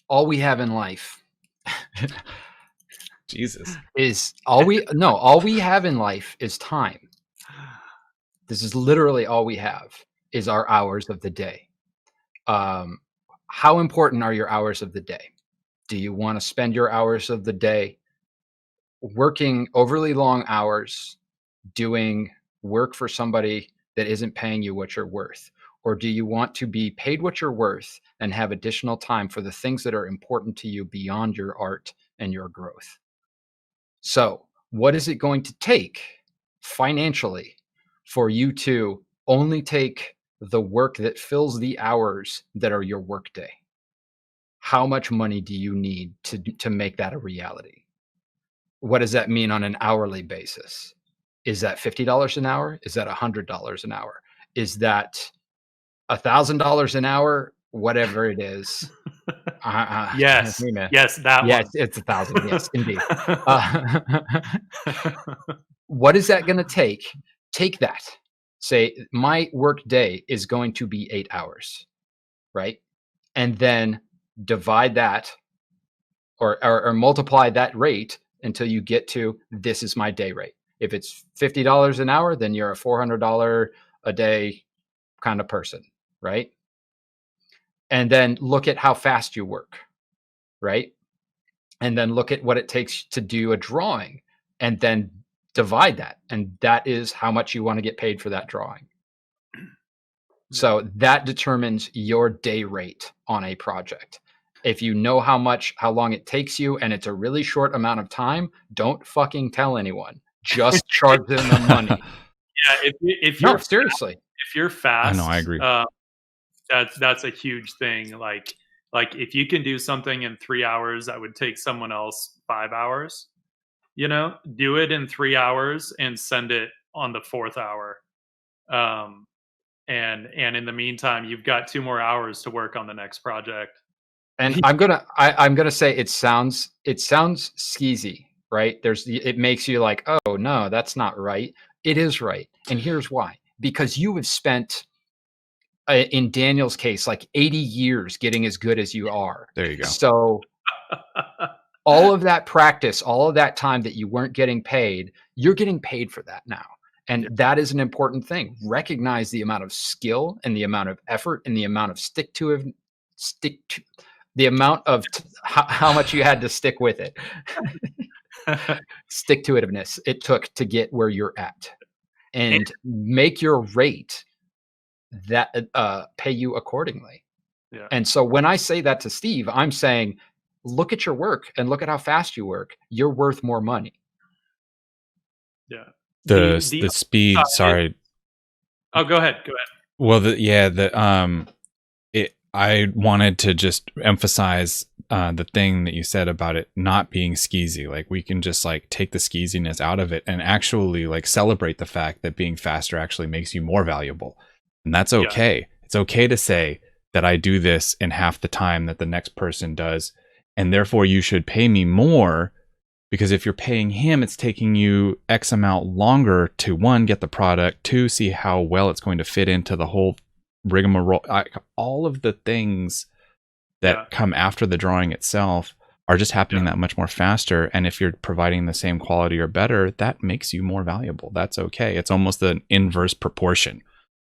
All we have in life Jesus is all we have in life is time. This is literally all we have is our hours of the day. How important are your hours of the day? Do you want to spend your hours of the day working overly long hours, doing work for somebody that isn't paying you what you're worth? Or do you want to be paid what you're worth and have additional time for the things that are important to you beyond your art and your growth? So, what is it going to take financially for you to only take the work that fills the hours that are your workday? How much money do you need to make that a reality? What does that mean on an hourly basis? Is that $50 an hour? Is that $100 an hour? Is that $1,000 an hour? Whatever it is. Yes, that one. It's 1,000. Yes, indeed. What is that going to take? Take that. Say my work day is going to be 8 hours, right? And then divide that or multiply that rate until you get to this is my day rate. If it's $50 an hour, then you're a $400 a day kind of person, right? and then look at how fast you work, right? And then look at what it takes to do a drawing, and then divide that. And that is how much you want to get paid for that drawing. So that determines your day rate on a project. If you know how long it takes you and it's a really short amount of time, don't fucking tell anyone. Just charge them the money. Yeah, if you're seriously. If you're fast, I know, I agree. That's a huge thing. Like if you can do something in 3 hours that would take someone else 5 hours, do it in 3 hours and send it on the 4th hour. And in the meantime, you've got 2 more hours to work on the next project. And I'm gonna say it sounds skeezy, right? It makes you like, oh no, that's not right. It is right, and here's why: because you have spent, in Daniel's case, like 80 years getting as good as you are. There you go. So all of that practice, all of that time that you weren't getting paid, you're getting paid for that now. And that is an important thing. Recognize the amount of skill and the amount of effort and the amount of the amount of how much you had to stick with it. Stick to itiveness it took to get where you're at, and make your rate that pay you accordingly. Yeah. And so when I say that to Steve, I'm saying, look at your work and look at how fast you work. You're worth more money. Yeah. The speed. Sorry. Oh, go ahead. Well, I wanted to just emphasize the thing that you said about it not being skeezy. Like, we can just like take the skeeziness out of it and actually like celebrate the fact that being faster actually makes you more valuable. And that's okay. Yeah. It's okay to say that I do this in half the time that the next person does, and therefore you should pay me more, because if you're paying him, it's taking you X amount longer to, one, get the product, two, see how well it's going to fit into the whole rigmarole. All of the things that come after the drawing itself are just happening that much more faster. And if you're providing the same quality or better, that makes you more valuable. That's okay. It's almost an inverse proportion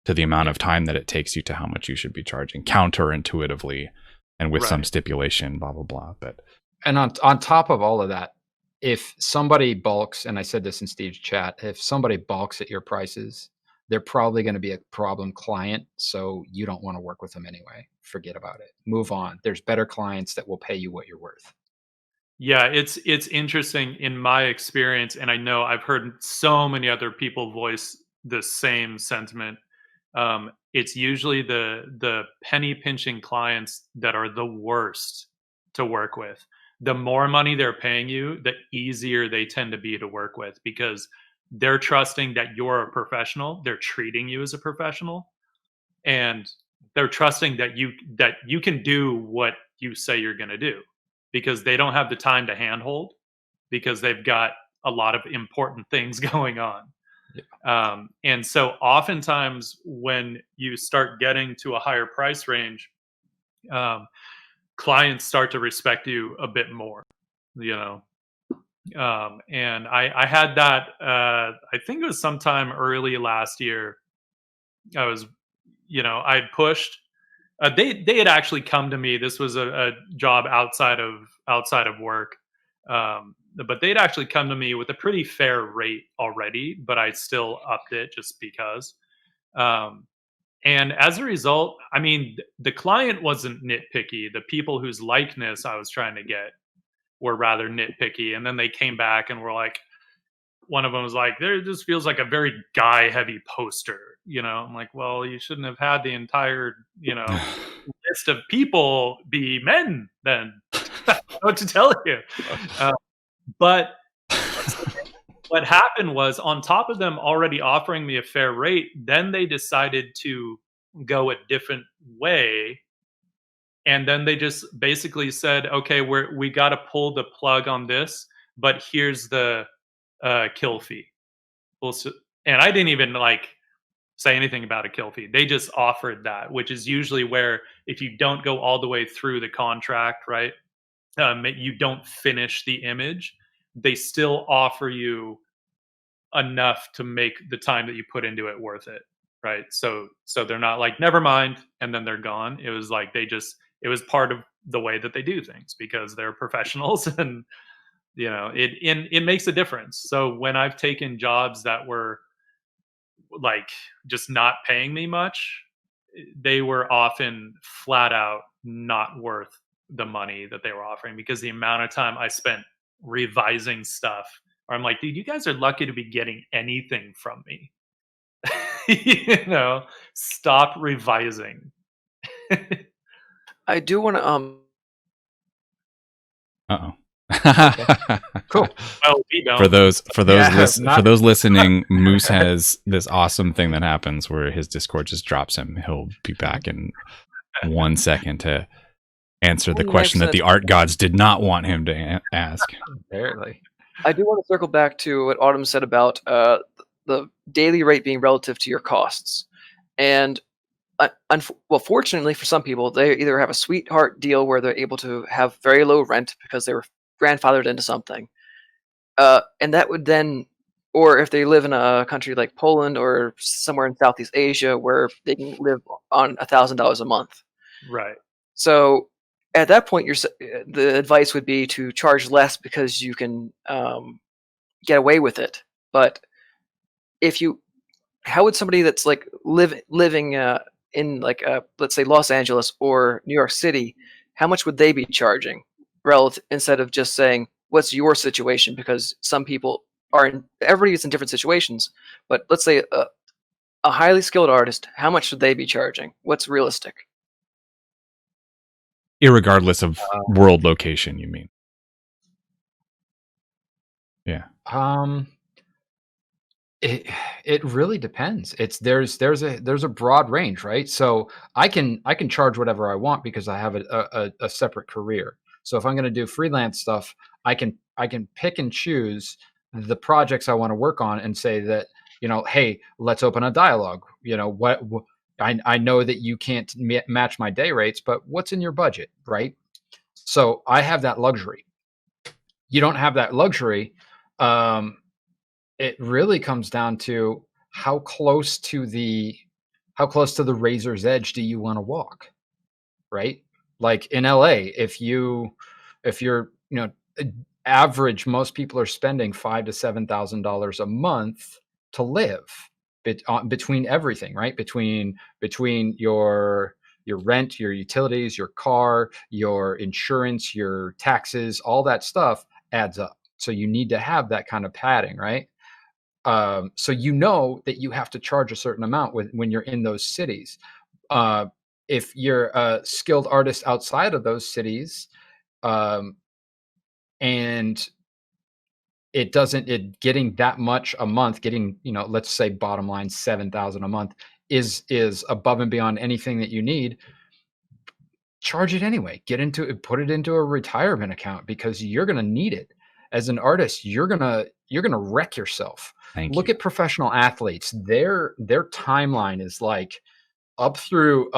to the amount of time that it takes you to how much you should be charging, counterintuitively, and with some stipulation, blah, blah, blah. And on top of all of that, if somebody balks, and I said this in Steve's chat, if somebody balks at your prices, they're probably going to be a problem client. So you don't want to work with them anyway. Forget about it. Move on. There's better clients that will pay you what you're worth. Yeah, it's interesting in my experience, and I know I've heard so many other people voice the same sentiment. It's usually the penny pinching clients that are the worst to work with. The more money they're paying you, the easier they tend to be to work with, because they're trusting that you're a professional. They're treating you as a professional, and they're trusting that you can do what you say you're going to do, because they don't have the time to handhold, because they've got a lot of important things going on. And so oftentimes when you start getting to a higher price range, clients start to respect you a bit more, and I had that, I think it was sometime early last year. I pushed, they had actually come to me. This was a job outside of work. But they'd actually come to me with a pretty fair rate already, but I still upped it just because. And as a result, I mean, the client wasn't nitpicky. The people whose likeness I was trying to get were rather nitpicky. And then they came back and were like, one of them was like, there just feels like a very guy heavy poster. I'm like, well, you shouldn't have had the entire, list of people be men then. I don't know what to tell you. But what happened was, on top of them already offering me a fair rate, then they decided to go a different way. And then they just basically said, okay, we got to pull the plug on this, but here's the kill fee. And I didn't even say anything about a kill fee. They just offered that, which is usually where, if you don't go all the way through the contract, right, you don't finish the image, they still offer you enough to make the time that you put into it worth it. right? So they're not like, never mind, and then they're gone. It was like it was part of the way that they do things because they're professionals, and it makes a difference. So when I've taken jobs that were like just not paying me much, they were often flat out not worth the money that they were offering because the amount of time I spent revising stuff, or I'm like, dude, you guys are lucky to be getting anything from me. Stop revising. I do want to Uh-oh. Cool. Well, we don't. For those Yeah, for those listening, Moose has this awesome thing that happens where his Discord just drops him. He'll be back in 1 second to answer the question that the art gods did not want him to ask. Barely. I do want to circle back to what Autumn said about the daily rate being relative to your costs. And fortunately for some people, they either have a sweetheart deal where they're able to have very low rent because they were grandfathered into something. And that would then, or if they live in a country like Poland or somewhere in Southeast Asia where they can live on $1,000 a month. Right. So at that point, the advice would be to charge less because you can get away with it. But how would somebody that's like living in like let's say Los Angeles or New York City, how much would they be charging relative, instead of just saying what's your situation? Because some people everybody is in different situations. But let's say a highly skilled artist, how much should they be charging? What's realistic? Irregardless of world location, you mean? Yeah. It really depends. There's a broad range, right? So I can charge whatever I want because I have a separate career. So if I'm going to do freelance stuff, I can pick and choose the projects I want to work on and say that, hey, let's open a dialogue. What I know that you can't match my day rates, but what's in your budget, right? So I have that luxury. You don't have that luxury. It really comes down to how close to the razor's edge do you want to walk, right? Like in LA, if you're average, most people are spending $5,000 to $7,000 a month to live between everything, right? Between your rent, your utilities, your car, your insurance, your taxes, all that stuff adds up. So you need to have that kind of padding, right? So that you have to charge a certain amount when you're in those cities. If you're a skilled artist outside of those cities, and getting that much a month, let's say bottom line $7,000 a month is above and beyond anything that you need. Charge it anyway. Put it into a retirement account because you're going to need it. As an artist, you're gonna wreck yourself. Look at professional athletes. Their timeline is like up through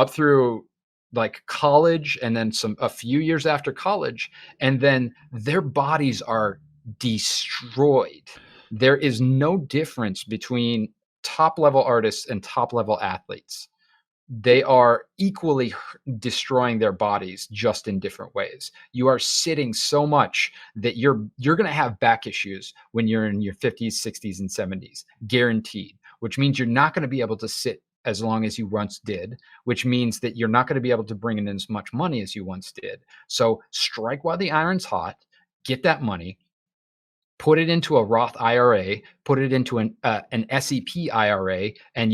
like college, and then a few years after college, and then their bodies are destroyed. There is no difference between top level artists and top level athletes. They are equally destroying their bodies, just in different ways. You are sitting so much that you're going to have back issues when you're in your 50s, 60s, and 70s, guaranteed, which means you're not going to be able to sit as long as you once did, which means that you're not going to be able to bring in as much money as you once did. So strike while the iron's hot, get that money, put it into a Roth IRA, put it into an SEP IRA, and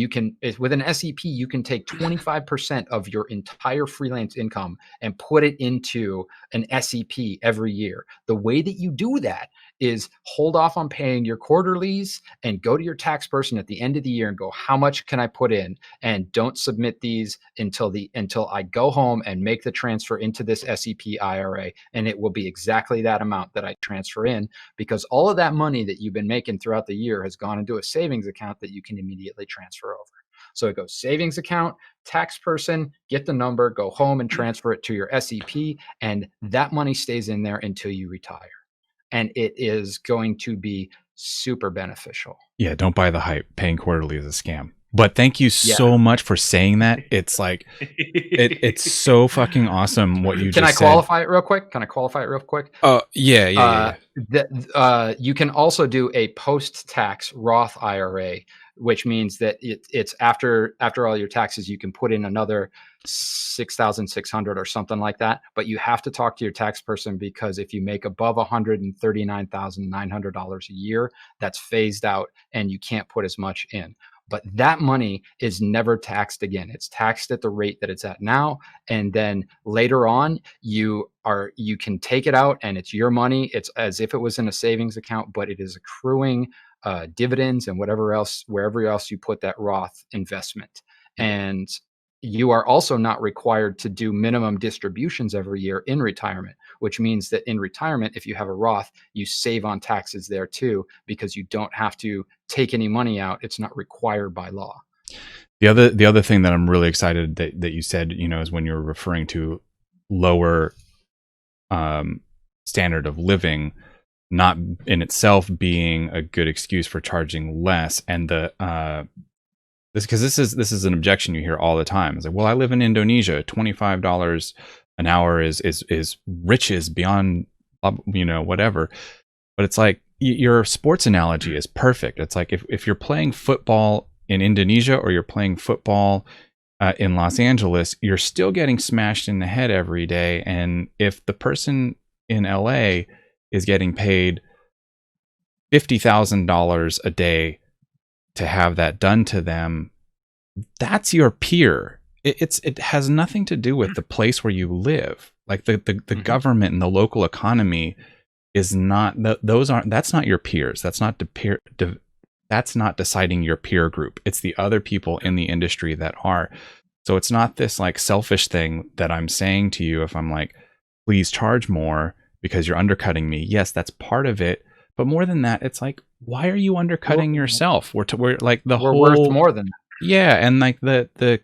with an SEP, you can take 25% of your entire freelance income and put it into an SEP every year. The way that you do that is hold off on paying your quarterlies and go to your tax person at the end of the year and go, how much can I put in? And don't submit these until I go home and make the transfer into this SEP IRA. And it will be exactly that amount that I transfer in, because all of that money that you've been making throughout the year has gone into a savings account that you can immediately transfer over. So it goes savings account, tax person, get the number, go home and transfer it to your SEP, and that money stays in there until you retire. And it is going to be super beneficial. Yeah, don't buy the hype. Paying quarterly is a scam. But thank you so much for saying that. It's like it's so fucking awesome what you Can I just said. qualify it real quick? Oh, yeah. You can also do a post-tax Roth IRA, which means that it's after all your taxes, you can put in another 6,600 or something like that. But you have to talk to your tax person, because if you make above $139,900 a year, that's phased out and you can't put as much in. But that money is never taxed again. It's taxed at the rate that it's at now. And then later on, you can take it out and it's your money. It's as if it was in a savings account, but it is accruing dividends and wherever else you put that Roth investment. And you are also not required to do minimum distributions every year in retirement, which means that in retirement, if you have a Roth, you save on taxes there too, because you don't have to take any money out. It's not required by law. The other thing that I'm really excited that you said, is when you're referring to lower standard of living, not in itself being a good excuse for charging less. And this is an objection you hear all the time. It's like, well, I live in Indonesia. $25 an hour is riches beyond, whatever. But it's like, your sports analogy is perfect. It's like if you're playing football in Indonesia or you're playing football in Los Angeles, you're still getting smashed in the head every day. And if the person in LA is getting paid $50,000 a day to have that done to them, that's your peer. It has nothing to do with the place where you live. Like the government and the local economy is not that's not your peers. That's not that's not deciding your peer group. It's the other people in the industry that are. So it's not this like selfish thing that I'm saying to you if I'm like, please charge more because you're undercutting me. Yes, that's part of it. But more than that, it's like, why are you undercutting yourself? We're like we're worth more than that. Yeah, and like the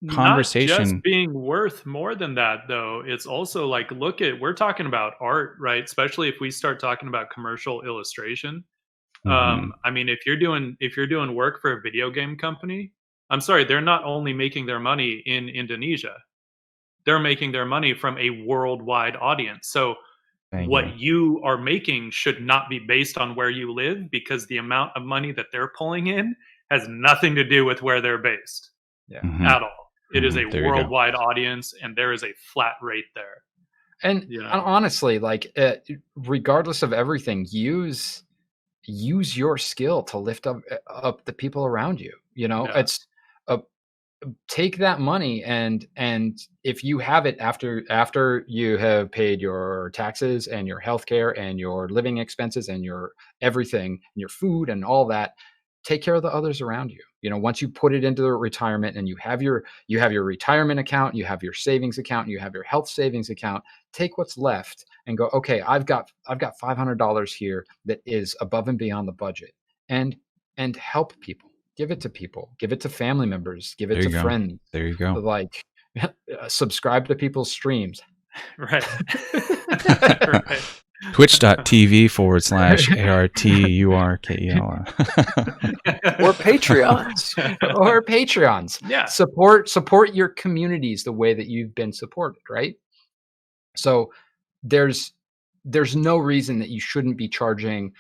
conversation. Not just being worth more than that, though. It's also like, we're talking about art, right? Especially if we start talking about commercial illustration. I mean, if you're doing work for a video game company, I'm sorry, they're not only making their money in Indonesia, they're making their money from a worldwide audience. So what you are making should not be based on where you live, because the amount of money that they're pulling in has nothing to do with where they're based at all. It is a worldwide audience, and there is a flat rate there. And honestly, like regardless of everything, use your skill to lift up the people around you. It's take that money and if you have it after you have paid your taxes and your healthcare and your living expenses and your everything and your food and all that, take care of the others around you. Once you put it into the retirement and you have your retirement account, you have your savings account, you have your health savings account, take what's left and go, okay, I've got $500 here that is above and beyond the budget, and help people. Give it to people, give it to family members, give it to friends. There you go. Like subscribe to people's streams. Right. Right. Twitch.tv/ARTURKEL. Or Patreons. Or Patreons. Yeah. Support your communities the way that you've been supported, right? So there's no reason that you shouldn't be charging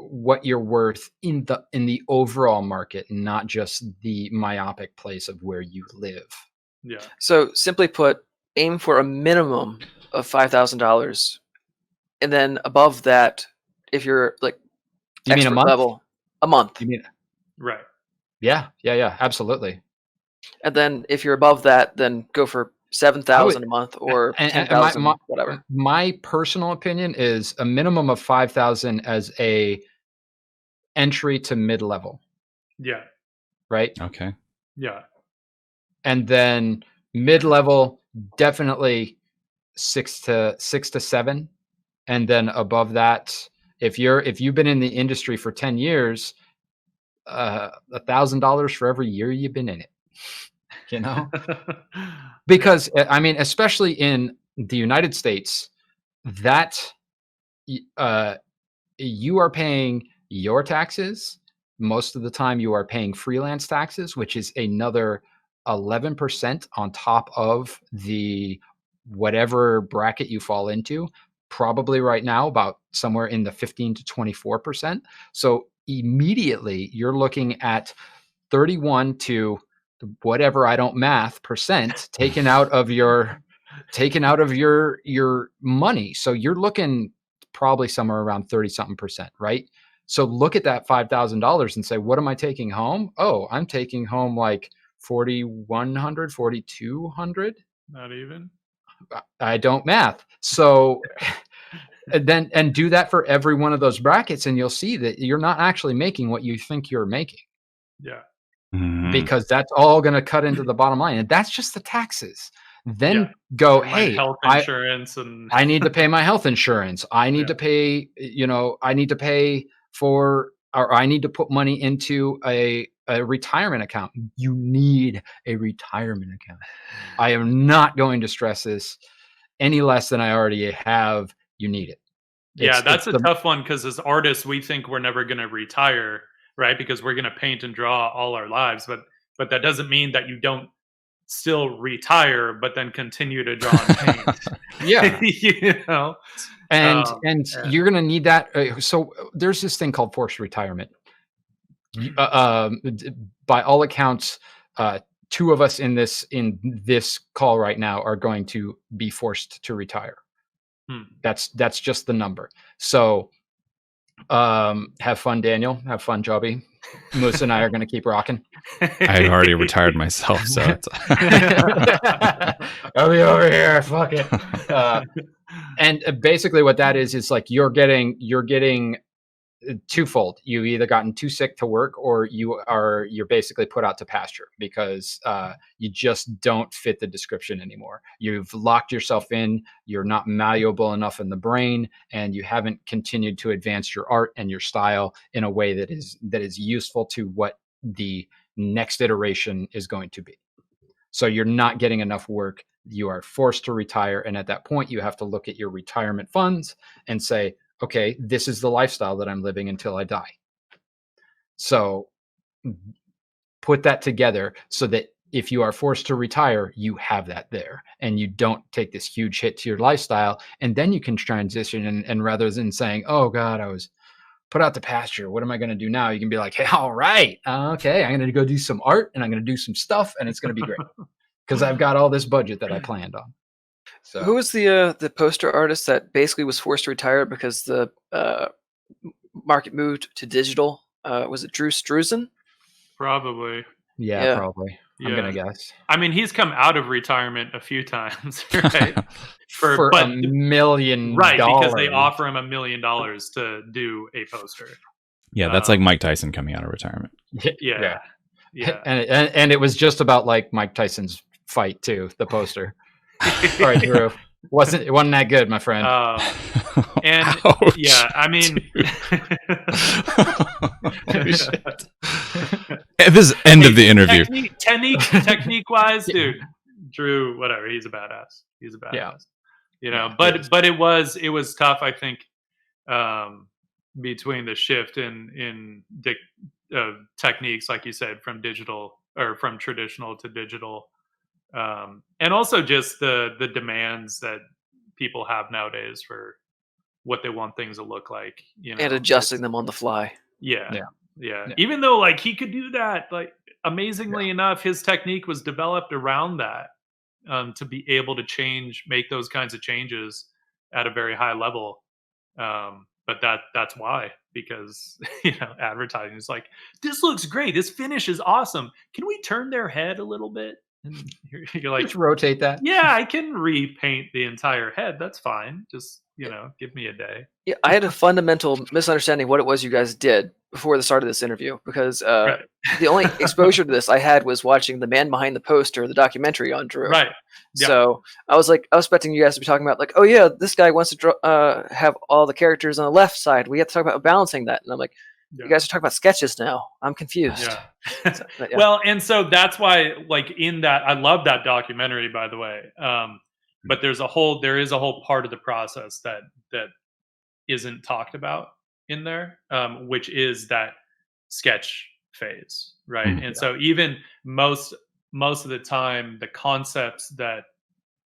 what you're worth in the overall market, not just the myopic place of where you live. Yeah. So simply put, aim for a minimum of $5,000, and then above that, if you're like you mean a month? Level, a month. You mean right? Yeah, absolutely. And then if you're above that, then go for 7,000 a month or 10,000, whatever. My personal opinion is a minimum of 5,000 as a entry to mid-level. Yeah. Right? Okay. Yeah. And then mid-level, definitely 6 to 7. And then above that, if you've been in the industry for 10 years, $1,000 for every year you've been in it. Because I mean, especially in the United States, that you are paying your taxes most of the time you are paying freelance taxes, which is another 11% on top of the whatever bracket you fall into. Probably right now about somewhere in the 15 to 24%. So immediately you're looking at 31 to whatever, I don't math, percent taken out of your money. So you're looking probably somewhere around 30 something percent, right? So look at that $5,000 and say, what am I taking home? Oh, I'm taking home like 4,100, 4,200. Not even. I don't math. So and do that for every one of those brackets, and you'll see that you're not actually making what you think you're making. Yeah. Because that's all going to cut into the bottom line, and that's just the taxes. Then go, hey, health insurance and I need to pay my health insurance. I need to pay, I need to pay for, or I need to put money into a retirement account. You need a retirement account. I am not going to stress this any less than I already have. You need it. That's a tough one, because as artists, we think we're never going to retire, right? Because we're going to paint and draw all our lives. But that doesn't mean that you don't still retire, but then continue to draw and paint. And you're going to need that. So there's this thing called forced retirement. By all accounts, two of us in this call right now are going to be forced to retire. That's just the number. So have fun, Daniel. Have fun, Jobby. Moose and I are going to keep rocking. I already retired myself, so it's I'll be over here. Fuck it. And basically what that is like you're getting twofold. You've either gotten too sick to work, or you're basically put out to pasture because you just don't fit the description anymore. You've locked yourself in, you're not malleable enough in the brain, and you haven't continued to advance your art and your style in a way that is useful to what the next iteration is going to be. So you're not getting enough work. You are forced to retire, and at that point you have to look at your retirement funds and say, okay, this is the lifestyle that I'm living until I die. So put that together so that if you are forced to retire, you have that there and you don't take this huge hit to your lifestyle. And then you can transition and rather than saying, oh God, I was put out to pasture, what am I going to do now? You can be like, hey, all right, okay, I'm going to go do some art and I'm going to do some stuff and it's going to be great because I've got all this budget that I planned on. So, who was the poster artist that basically was forced to retire because the market moved to digital? Was it Drew Struzan? Probably. Yeah, probably. I'm gonna guess. I mean, he's come out of retirement a few times, right? For $1 million, right? Because they offer him $1 million to do a poster. Yeah, that's like Mike Tyson coming out of retirement. Yeah. And it was just about like Mike Tyson's fight too. The poster. All right, Drew. It wasn't that good, my friend. And Ouch, yeah, I mean, this is end of the interview. Technique wise, dude, Drew, whatever, he's a badass. Yeah. You know, but it was tough, I think, between the shift in techniques, like you said, from digital or from traditional to digital. And also just the demands that people have nowadays for what they want things to look like, you know, and adjusting them on the fly. Yeah. Even though like he could do that, like amazingly enough, his technique was developed around that, to be able to make those kinds of changes at a very high level. But that's why, because advertising is like, this looks great, this finish is awesome, can we turn their head a little bit? And you're like, just rotate that. Yeah, I can repaint the entire head. That's fine. Just, give me a day. Yeah, I had a fundamental misunderstanding of what it was you guys did before the start of this interview, because the only exposure to this I had was watching The Man Behind the Poster, the documentary on Drew. Right. Yeah. So I was expecting you guys to be talking about like, oh yeah, this guy wants to have all the characters on the left side. We have to talk about balancing that. And I'm like, you guys are talking about sketches now. I'm confused. Yeah. Well, and so that's why, like, in that, I love that documentary, by the way. But there is a whole part of the process that isn't talked about in there, which is that sketch phase, right? And so even most of the time, the concepts that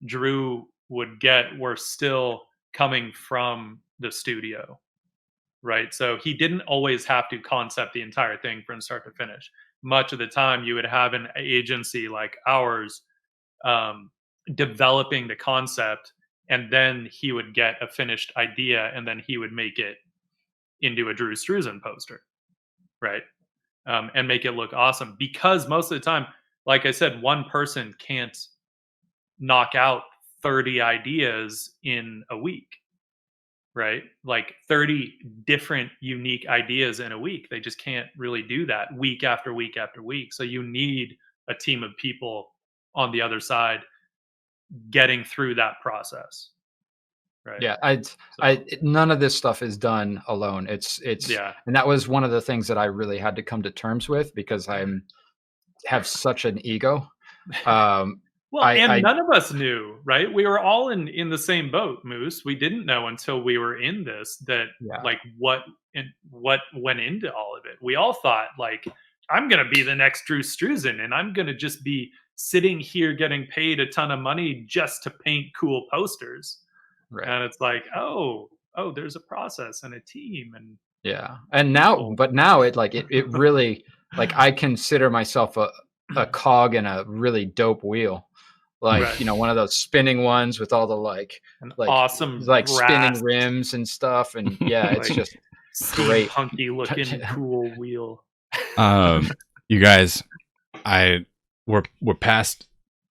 Drew would get were still coming from the studio, right? So he didn't always have to concept the entire thing from start to finish. Much of the time, you would have an agency like ours developing the concept, and then he would get a finished idea, and then he would make it into a Drew Struzan poster, right? And make it look awesome. Because most of the time, like I said, one person can't knock out 30 ideas in a week, right? Like 30 different unique ideas in a week. They just can't really do that week after week after week. So you need a team of people on the other side getting through that process. Right. Yeah, none of this stuff is done alone. It's and that was one of the things that I really had to come to terms with, because have such an ego. Well, none of us knew, right? We were all in the same boat, Moose. We didn't know until we were in this that like what went into all of it. We all thought like, I'm gonna be the next Drew Struzan, and I'm gonna just be sitting here getting paid a ton of money just to paint cool posters. Right. And it's like, oh, there's a process and a team, and and now it really, like, I consider myself a cog in a really dope wheel, like one of those spinning ones with all the like awesome spinning rims and stuff, and it's like just great, hunky looking cool wheel. You guys, we're past.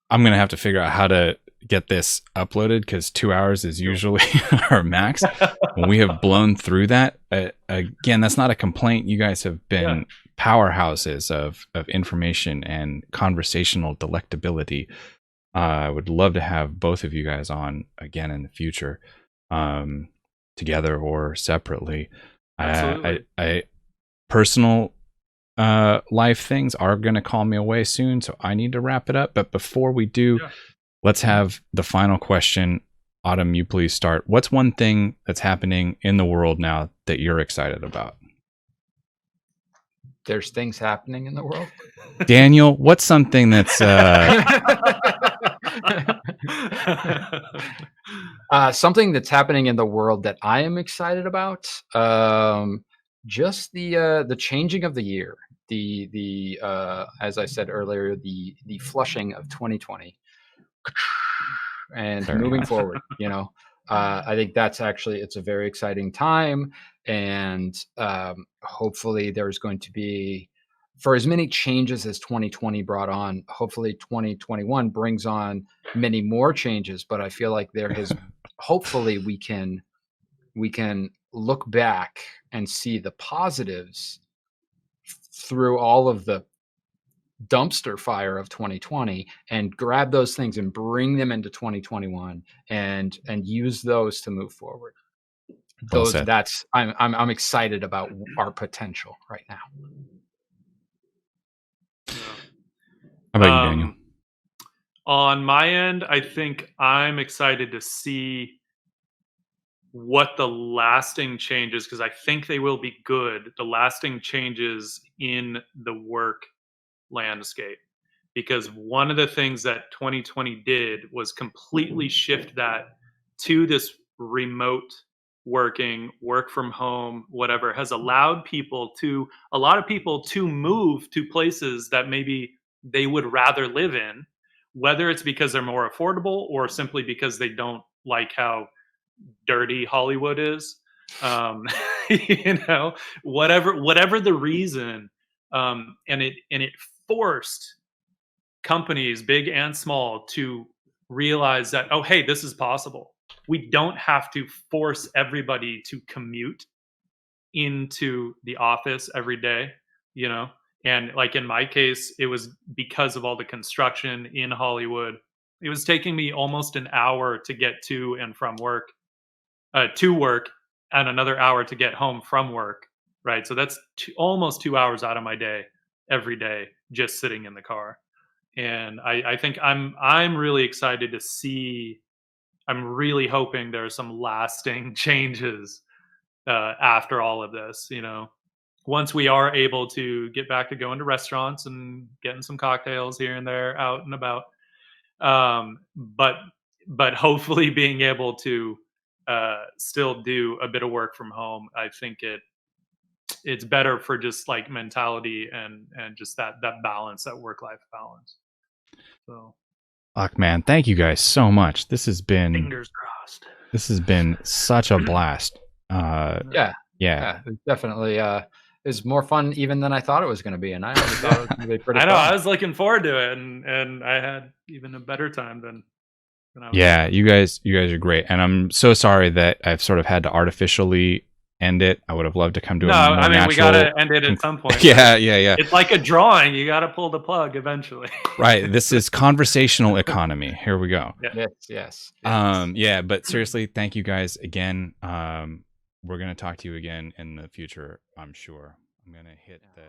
I'm gonna have to figure out how to get this uploaded, because 2 hours is usually our max. We have blown through that. Again, that's not a complaint. You guys have been powerhouses of information and conversational delectability. I would love to have both of you guys on again in the future, together or separately. I personal life things are going to call me away soon, so I need to wrap it up. But before we do, let's have the final question. Autumn, you please start. What's one thing that's happening in the world now that you're excited about? There's things happening in the world. Daniel, what's something that's something that's happening in the world that I am excited about? Just the changing of the year. The as I said earlier, the flushing of 2020. And moving forward, I think that's it's a very exciting time, and hopefully there's going to be, for as many changes as 2020 brought on, hopefully 2021 brings on many more changes. But I feel like there has hopefully we can look back and see the positives through all of the dumpster fire of 2020, and grab those things and bring them into 2021 and use those to move forward. I'm excited about our potential right now. How about you, Daniel? On my end, I think I'm excited to see what the lasting changes, because I think they will be good, the lasting changes in the work landscape. Because one of the things that 2020 did was completely shift that to this remote working, work from home, whatever, has allowed a lot of people to move to places that maybe they would rather live in, whether it's because they're more affordable or simply because they don't like how dirty Hollywood is. Whatever the reason. And it forced companies, big and small, to realize that, oh, hey, this is possible. We don't have to force everybody to commute into the office every day, And like in my case, it was because of all the construction in Hollywood. It was taking me almost an hour to get to and from work, to work, and another hour to get home from work. Right. So that's almost 2 hours out of my day every day, just sitting in the car. And I think I'm really excited to see. I'm really hoping there are some lasting changes after all of this, once we are able to get back to going to restaurants and getting some cocktails here and there out and about, but hopefully being able to still do a bit of work from home, I think it's better for just like mentality and just that balance, that work-life balance. So Fuck, man, thank you guys so much. This has been fingers crossed. This has been such a blast. Yeah, it definitely is more fun even than I thought it was going to be, and I already thought it was going to be pretty. I know. fun. I was looking forward to it, and I had even a better time than I was. Yeah, you guys are great, and I'm so sorry that I've sort of had to artificially end it. I would have loved to come to a more I mean, natural... we gotta end it at some point. Yeah. It's like a drawing. You gotta pull the plug eventually. Right. This is conversational economy. Here we go. Yes. Yeah, but seriously, thank you guys again. We're gonna talk to you again in the future, I'm sure. I'm gonna hit the